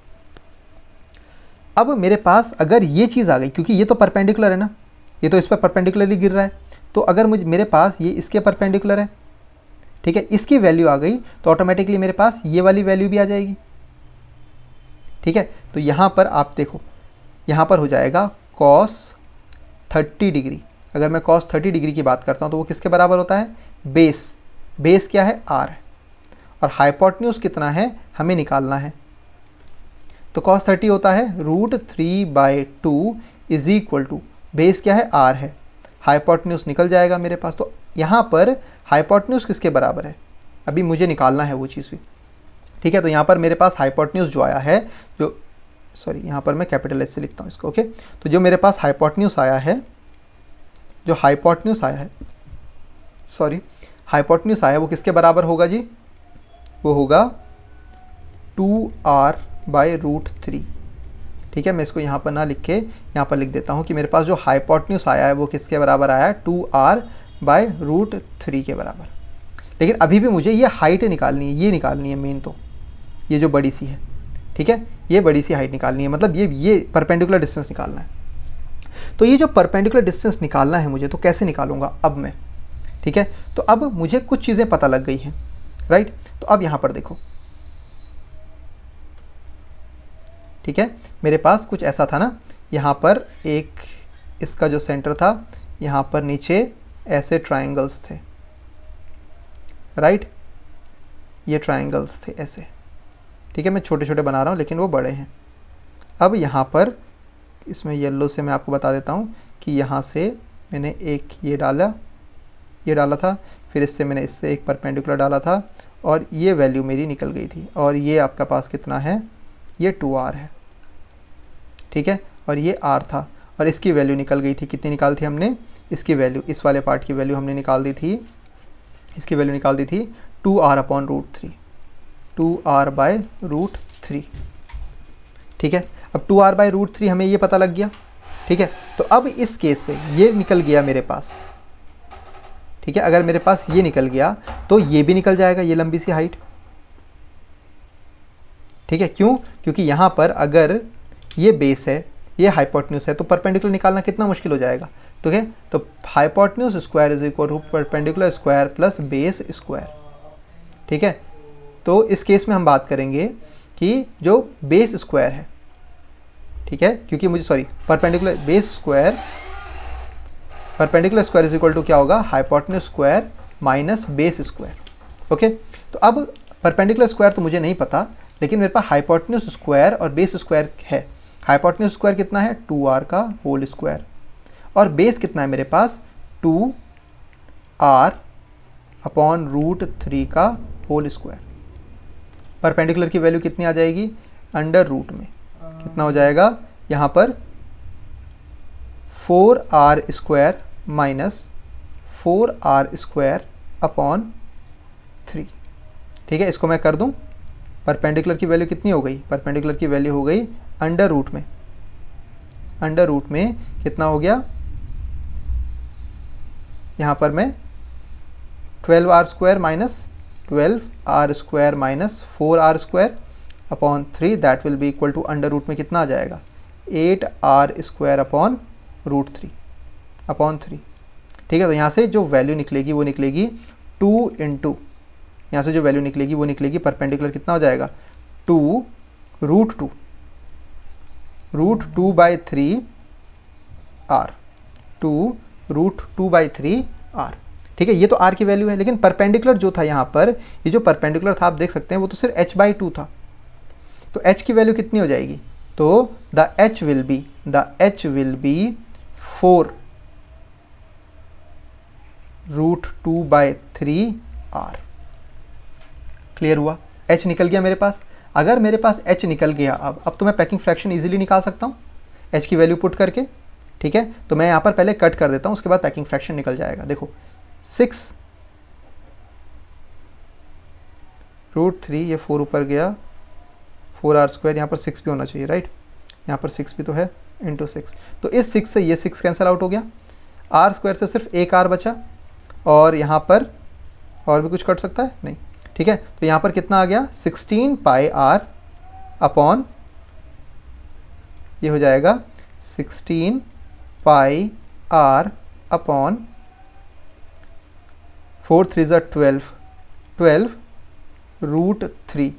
अब मेरे पास अगर ये चीज़ आ गई, क्योंकि ये तो परपेंडिकुलर है ना, ये तो इस पर परपेंडिकुलरली गिर रहा है, तो अगर मेरे पास ये इसके परपेंडिकुलर है, ठीक है, इसकी वैल्यू आ गई, तो ऑटोमेटिकली मेरे पास ये वाली वैल्यू भी आ जाएगी, ठीक है। तो यहाँ पर आप देखो, यहाँ पर हो जाएगा cos 30 डिग्री। अगर मैं cos 30 डिग्री की बात करता हूँ तो वो किसके बराबर होता है, बेस क्या है, r है, और हाइपोटेन्यूज कितना है हमें निकालना है। तो cos 30 होता है √3/2 इज इक्वल टू, बेस क्या है, r है, हाइपोटेन्यूज निकल जाएगा मेरे पास। तो यहाँ पर हाइपोटेन्यूज किसके बराबर है, अभी मुझे निकालना है वो चीज़ भी, ठीक है। तो यहाँ पर मेरे पास हाइपोटेन्यूज जो आया है, जो सॉरी यहाँ पर मैं कैपिटल एस से लिखता हूँ इसको, ओके। तो जो मेरे पास हाइपोटेन्यूज आया है, जो हाइपोटेन्यूज आया है, सॉरी हाइपोटेन्यूज आया है, वो किसके बराबर होगा जी, वो होगा 2r/√3, ठीक है। मैं इसको यहाँ पर ना लिख के यहाँ पर लिख देता हूँ कि मेरे पास जो हाइपोटेन्यूज आया है वो किसके बराबर आया है, 2r/√3 के बराबर। लेकिन अभी भी मुझे ये हाइट निकालनी है, ये निकालनी है मेन, तो ये जो बड़ी सी है, ठीक है, ये बड़ी सी हाइट निकालनी है, मतलब ये परपेंडिकुलर डिस्टेंस निकालना है। तो ये जो परपेंडिकुलर डिस्टेंस निकालना है मुझे, तो कैसे निकालूंगा अब मैं, ठीक है। तो अब मुझे कुछ चीज़ें पता लग गई हैं, राइट। तो अब यहाँ पर देखो, ठीक है, मेरे पास कुछ ऐसा था ना, यहाँ पर एक इसका जो सेंटर था, यहाँ पर नीचे ऐसे ट्राइंगल्स थे, राइट, ये ट्राइंगल्स थे ऐसे, ठीक है। मैं छोटे छोटे बना रहा हूँ लेकिन वो बड़े हैं। अब यहाँ पर इसमें येलो से मैं आपको बता देता हूँ कि यहाँ से मैंने एक ये डाला था, फिर इससे मैंने इससे एक परपेंडिकुलर डाला था, और ये वैल्यू मेरी निकल गई थी। और ये आपका पास कितना है, ये 2r है, ठीक है, और ये r था, और इसकी वैल्यू निकल गई थी, कितनी निकाली थी हमने, इसकी वैल्यू, इस वाले पार्ट की वैल्यू हमने निकाल दी थी, इसकी वैल्यू निकाल दी थी 2r/√3, 2r/√3, ठीक है। अब 2r/√3 हमें ये पता लग गया, ठीक है। तो अब इस केस से ये निकल गया मेरे पास, ठीक है। अगर मेरे पास ये निकल गया तो ये भी निकल जाएगा, ये लंबी सी हाइट, ठीक है। क्यों, क्योंकि यहाँ पर अगर ये बेस है, ये हाइपोटेन्यूज है, तो परपेंडिकुलर निकालना कितना मुश्किल हो जाएगा, ठीक है। तो hypotenuse square is equal to perpendicular square plus base square, ठीक है। तो इस केस में हम बात करेंगे कि जो बेस स्क्वायर है, ठीक है, क्योंकि मुझे sorry perpendicular square is equal to क्या होगा, hypotenuse square minus base square, okay. तो अब परपेंडिकुलर स्क्वायर तो मुझे नहीं पता, लेकिन मेरे पास हाइपोटेन्यूज स्क्वायर और बेस स्क्वायर है। हाइपोटेन्यूज स्क्वायर कितना है 2r का होल स्क्वायर, और बेस कितना है मेरे पास 2r अपॉन √3 का होल स्क्वायर। परपेंडिकुलर की वैल्यू कितनी आ जाएगी अंडर रूट में, कितना हो जाएगा यहाँ पर 4r square minus 4r square upon 3। ठीक है, इसको मैं कर दूं, परपेंडिकुलर की वैल्यू कितनी हो गई, परपेंडिकुलर की वैल्यू हो गई अंडर रूट में, अंडर रूट में कितना हो गया, यहाँ पर मैं 12r square minus 12r square minus 4r square upon 3 that will be equal to under root में कितना आ जाएगा 8r स्क्वायर अपॉन √3 अपॉन 3। ठीक है, तो यहाँ से जो वैल्यू निकलेगी वो निकलेगी 2 इंटू, यहाँ से जो वैल्यू निकलेगी वो निकलेगी परपेंडिकुलर कितना हो जाएगा 2 √2 बाई 3 r, 2 √2 बाई 3 r। ठीक है, ये तो r की वैल्यू है, लेकिन परपेंडिकुलर जो था यहाँ पर, ये जो परपेंडिकुलर था आप देख सकते हैं वो तो सिर्फ h/2 था, तो h की वैल्यू कितनी हो जाएगी, तो the h will be 4 √2 by 3 r। Clear हुआ, h निकल गया मेरे पास। अगर मेरे पास h निकल गया, अब तो मैं पैकिंग फ्रैक्शन इजीली निकाल सकता हूँ h की वैल्यू पुट करके। ठीक है, तो मैं यहाँ पर पहले कट कर देता हूँ, उसके बाद पैकिंग फ्रैक्शन निकल जाएगा। देखो 6 √3, ये 4 ऊपर गया, 4r स्क्वायर, यहाँ पर 6 भी होना चाहिए राइट, यहाँ पर 6 भी तो है, इंटू 6। तो इस 6 से ये 6 कैंसिल आउट हो गया, r स्क्वायर से सिर्फ एक r बचा, और यहाँ पर और भी कुछ कट सकता है नहीं। ठीक है, तो यहाँ पर कितना आ गया 16 पाई r अपॉन, ये हो जाएगा 16 पाई r अपॉन 4 3 ज़ा 12, 12 √3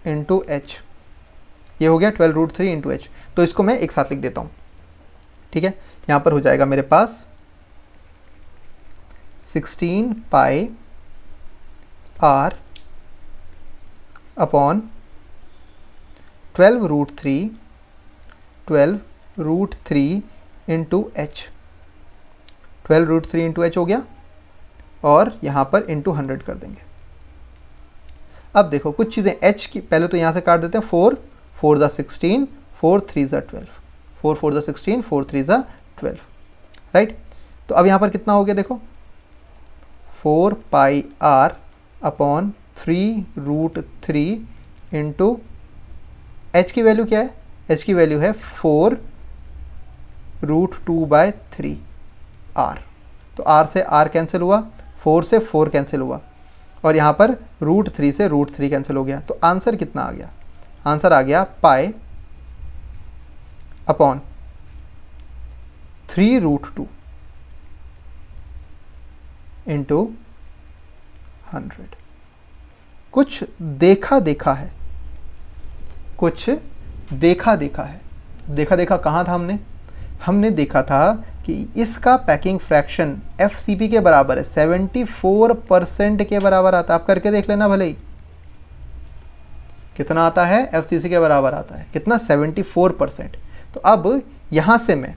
इंटू h, ये हो गया 12 √3 इंटू h। तो इसको मैं एक साथ लिख देता हूँ। ठीक है, यहाँ पर हो जाएगा मेरे पास 16 पाई r upon 12 √3 into h, 12 √3 into h हो गया, और यहाँ पर इंटू 100 कर देंगे। अब देखो कुछ चीज़ें h की, पहले तो यहाँ से काट देते हैं, 4 4 ज़ा 16, 4 3 ज़ा 12, 4 4 ज़ा 16, 4 3 ज़ा 12 राइट। तो अब यहाँ पर कितना हो गया देखो 4 पाई r अपॉन 3 √3 इंटू h की वैल्यू क्या है, h की वैल्यू है 4 √2 बाई 3 r। तो r से r कैंसिल हुआ, 4 से 4 कैंसिल हुआ, और यहाँ पर √3 से √3 कैंसिल हो गया। तो आंसर कितना आ गया, आंसर आ गया पाई अपॉन 3 √2 इंटू 100। कुछ देखा देखा है, कुछ देखा देखा है। देखा देखा कहाँ था हमने देखा था कि इसका पैकिंग फ्रैक्शन FCP के बराबर है, 74% के बराबर आता है। आप करके देख लेना भले ही, कितना आता है FCC के बराबर आता है, कितना 74%। तो अब यहाँ से मैं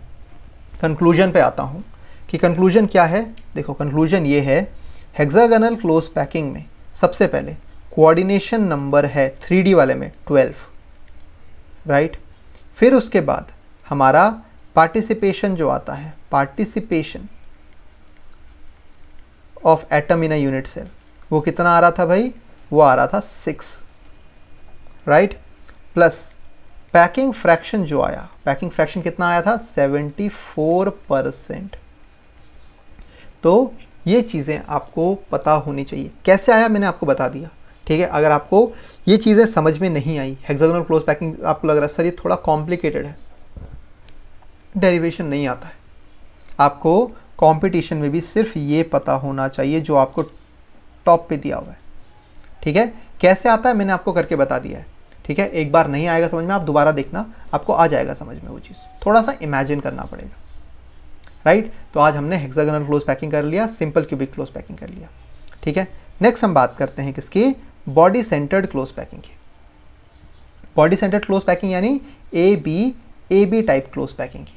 कंक्लूजन पे आता हूँ कि कंक्लूजन क्या है। देखो कंक्लूजन ये है, हेक्सागोनल क्लोज पैकिंग में सबसे पहले कोऑर्डिनेशन नंबर है 3D वाले में 12 राइट। फिर उसके बाद हमारा पार्टिसिपेशन जो आता है, participation of atom in a unit cell, वो कितना आ रहा था भाई, वो आ रहा था 6 राइट। प्लस पैकिंग फ्रैक्शन जो आया, पैकिंग फ्रैक्शन कितना आया था 74%। तो ये चीज़ें आपको पता होनी चाहिए। कैसे आया मैंने आपको बता दिया, ठीक है। अगर आपको ये चीज़ें समझ में नहीं आई, हेक्सागोनल क्लोज पैकिंग आपको लग रहा है सर ये थोड़ा कॉम्प्लिकेटेड है, डेरिवेशन नहीं आता है, आपको कंपटीशन में भी सिर्फ ये पता होना चाहिए जो आपको टॉप पे दिया हुआ है, ठीक है। कैसे आता है मैंने आपको करके बता दिया है, ठीक है। एक बार नहीं आएगा समझ में, आप दोबारा देखना, आपको आ जाएगा समझ में वो चीज़, थोड़ा सा इमेजिन करना पड़ेगा राइट। तो आज हमने हेक्सागोनल क्लोज पैकिंग कर लिया, सिंपल क्यूबिक क्लोज पैकिंग कर लिया, ठीक है। नेक्स्ट हम बात करते हैं किसकी, बॉडी सेंटर्ड क्लोज पैकिंग की। बॉडी सेंटर्ड क्लोज पैकिंग यानी A B type close packing की,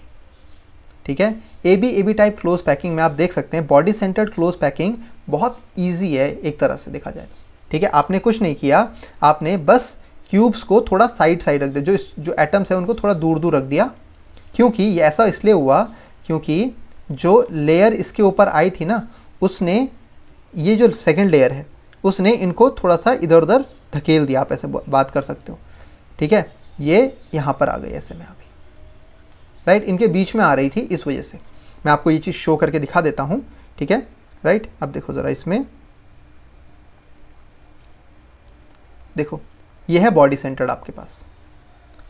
ठीक है। A B type close packing में आप देख सकते हैं बॉडी सेंटर्ड क्लोज पैकिंग बहुत ईजी है एक तरह से देखा जाए तो, ठीक है। आपने कुछ नहीं किया, आपने बस क्यूब्स को थोड़ा साइड साइड रख दिया, जो एटम्स है उनको थोड़ा दूर दूर रख दिया, क्योंकि ये ऐसा इसलिए हुआ क्योंकि जो लेयर इसके ऊपर आई थी ना, उसने ये जो सेकंड लेयर है उसने इनको थोड़ा सा इधर उधर धकेल दिया, आप ऐसे बात कर सकते हो, ठीक है। ये यहाँ पर आ गई ऐसे में अभी, राइट, इनके बीच में आ रही थी, इस वजह से मैं आपको ये चीज़ शो करके दिखा देता हूँ, ठीक है, राइट। अब देखो ज़रा इसमें, देखो ये है बॉडी सेंटर्ड आपके पास,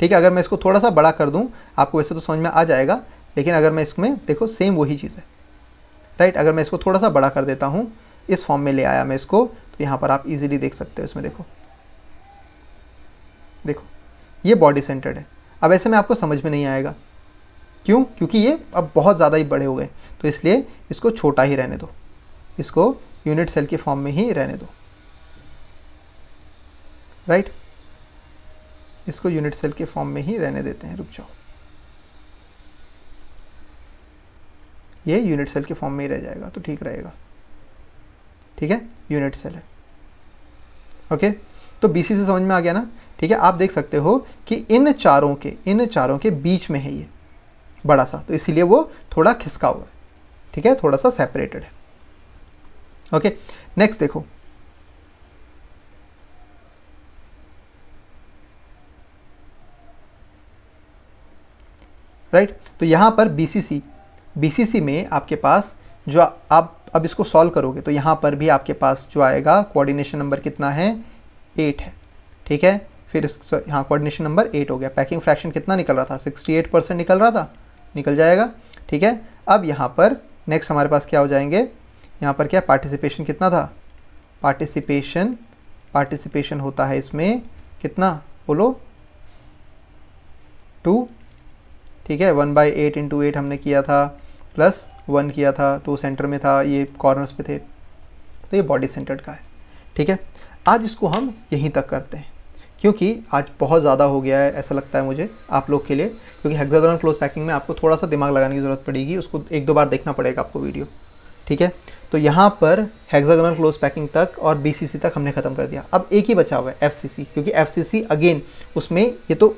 ठीक है। अगर मैं इसको थोड़ा सा बड़ा कर दूं, आपको वैसे तो समझ में आ जाएगा, लेकिन अगर मैं इसमें देखो सेम वही चीज़ है, राइट। अगर मैं इसको थोड़ा सा बड़ा कर देता हूँ, इस फॉर्म में ले आया मैं इसको, तो यहाँ पर आप इजीली देख सकते हो, इसमें देखो देखो ये बॉडी सेंटर्ड है। अब ऐसे में आपको समझ में नहीं आएगा, क्यों? क्योंकि ये अब बहुत ज़्यादा ही बड़े हो गए, तो इसलिए इसको छोटा ही रहने दो, इसको यूनिट सेल के फॉर्म में ही रहने दो, राइट। इसको यूनिट सेल के फॉर्म में ही रहने देते हैं, रुक जाओ, ये यूनिट सेल के फॉर्म में ही रह जाएगा तो ठीक रहेगा, ठीक है, यूनिट सेल है, ओके। तो बीसी से समझ में आ गया ना, ठीक है। आप देख सकते हो कि इन चारों के बीच में है ये बड़ा सा, तो इसीलिए वो थोड़ा खिसका हुआ है, ठीक है, थोड़ा सा सेपरेटेड है, ओके। नेक्स्ट देखो, राइट। तो यहाँ पर बीसीसी में आपके पास जो आप अब इसको सॉल्व करोगे तो यहाँ पर भी आपके पास जो आएगा कोऑर्डिनेशन नंबर कितना है, 8 है, ठीक है। फिर यहाँ कोऑर्डिनेशन नंबर 8 हो गया। पैकिंग फ्रैक्शन कितना निकल रहा था, 68% निकल रहा था, निकल जाएगा, ठीक है। अब यहाँ पर नेक्स्ट हमारे पास क्या हो जाएंगे, यहाँ पर क्या पार्टिसिपेशन कितना था, पार्टिसिपेशन होता है इसमें कितना, बोलो 2, ठीक है। 1/8 × 8 हमने किया था, प्लस 1 किया था, तो सेंटर में था, ये कॉर्नर्स पे थे, तो ये बॉडी सेंटर्ड का है, ठीक है। आज इसको हम यहीं तक करते हैं, क्योंकि आज बहुत ज़्यादा हो गया है ऐसा लगता है मुझे आप लोग के लिए, क्योंकि हेक्सागोनल क्लोज पैकिंग में आपको थोड़ा सा दिमाग लगाने की ज़रूरत पड़ेगी, उसको 1-2 बार देखना पड़ेगा आपको वीडियो, ठीक है। तो यहाँ पर हेक्सागोनल क्लोज पैकिंग तक और बीसीसी तक हमने ख़त्म कर दिया। अब एक ही बचा हुआ है एफसीसी, क्योंकि एफसीसी अगेन उसमें ये तो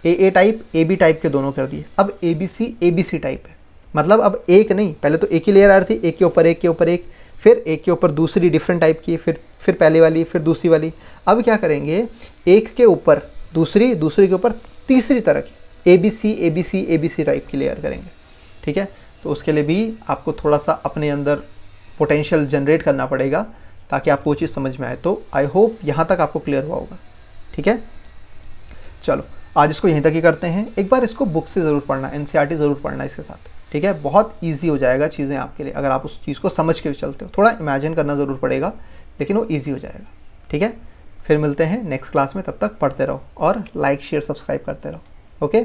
ए टाइप ए बी टाइप के दोनों कर दिए, अब एबीसी टाइप है, मतलब अब एक नहीं, पहले तो एक ही लेयर आ रही थी, एक के ऊपर एक, फिर एक के ऊपर दूसरी डिफरेंट टाइप की, फिर पहले वाली, फिर दूसरी वाली। अब क्या करेंगे, एक के ऊपर दूसरी के ऊपर तीसरी तरह की एबीसी टाइप की लेयर करेंगे, ठीक है। तो उसके लिए भी आपको थोड़ा सा अपने अंदर पोटेंशियल जनरेट करना पड़ेगा ताकि आपको वो चीज़ समझ में आए। तो आई होप यहाँ तक आपको क्लियर हुआ होगा, ठीक है। चलो आज इसको यहीं तक ही करते हैं। एक बार इसको बुक से ज़रूर पढ़ना, एनसीईआरटी ज़रूर पढ़ना इसके साथ, ठीक है। बहुत इजी हो जाएगा चीज़ें आपके लिए अगर आप उस चीज़ को समझ के चलते हो, थोड़ा इमेजिन करना ज़रूर पड़ेगा, लेकिन वो इजी हो जाएगा, ठीक है। फिर मिलते हैं नेक्स्ट क्लास में, तब तक पढ़ते रहो और लाइक शेयर सब्सक्राइब करते रहो, ओके,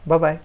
बाय बाय।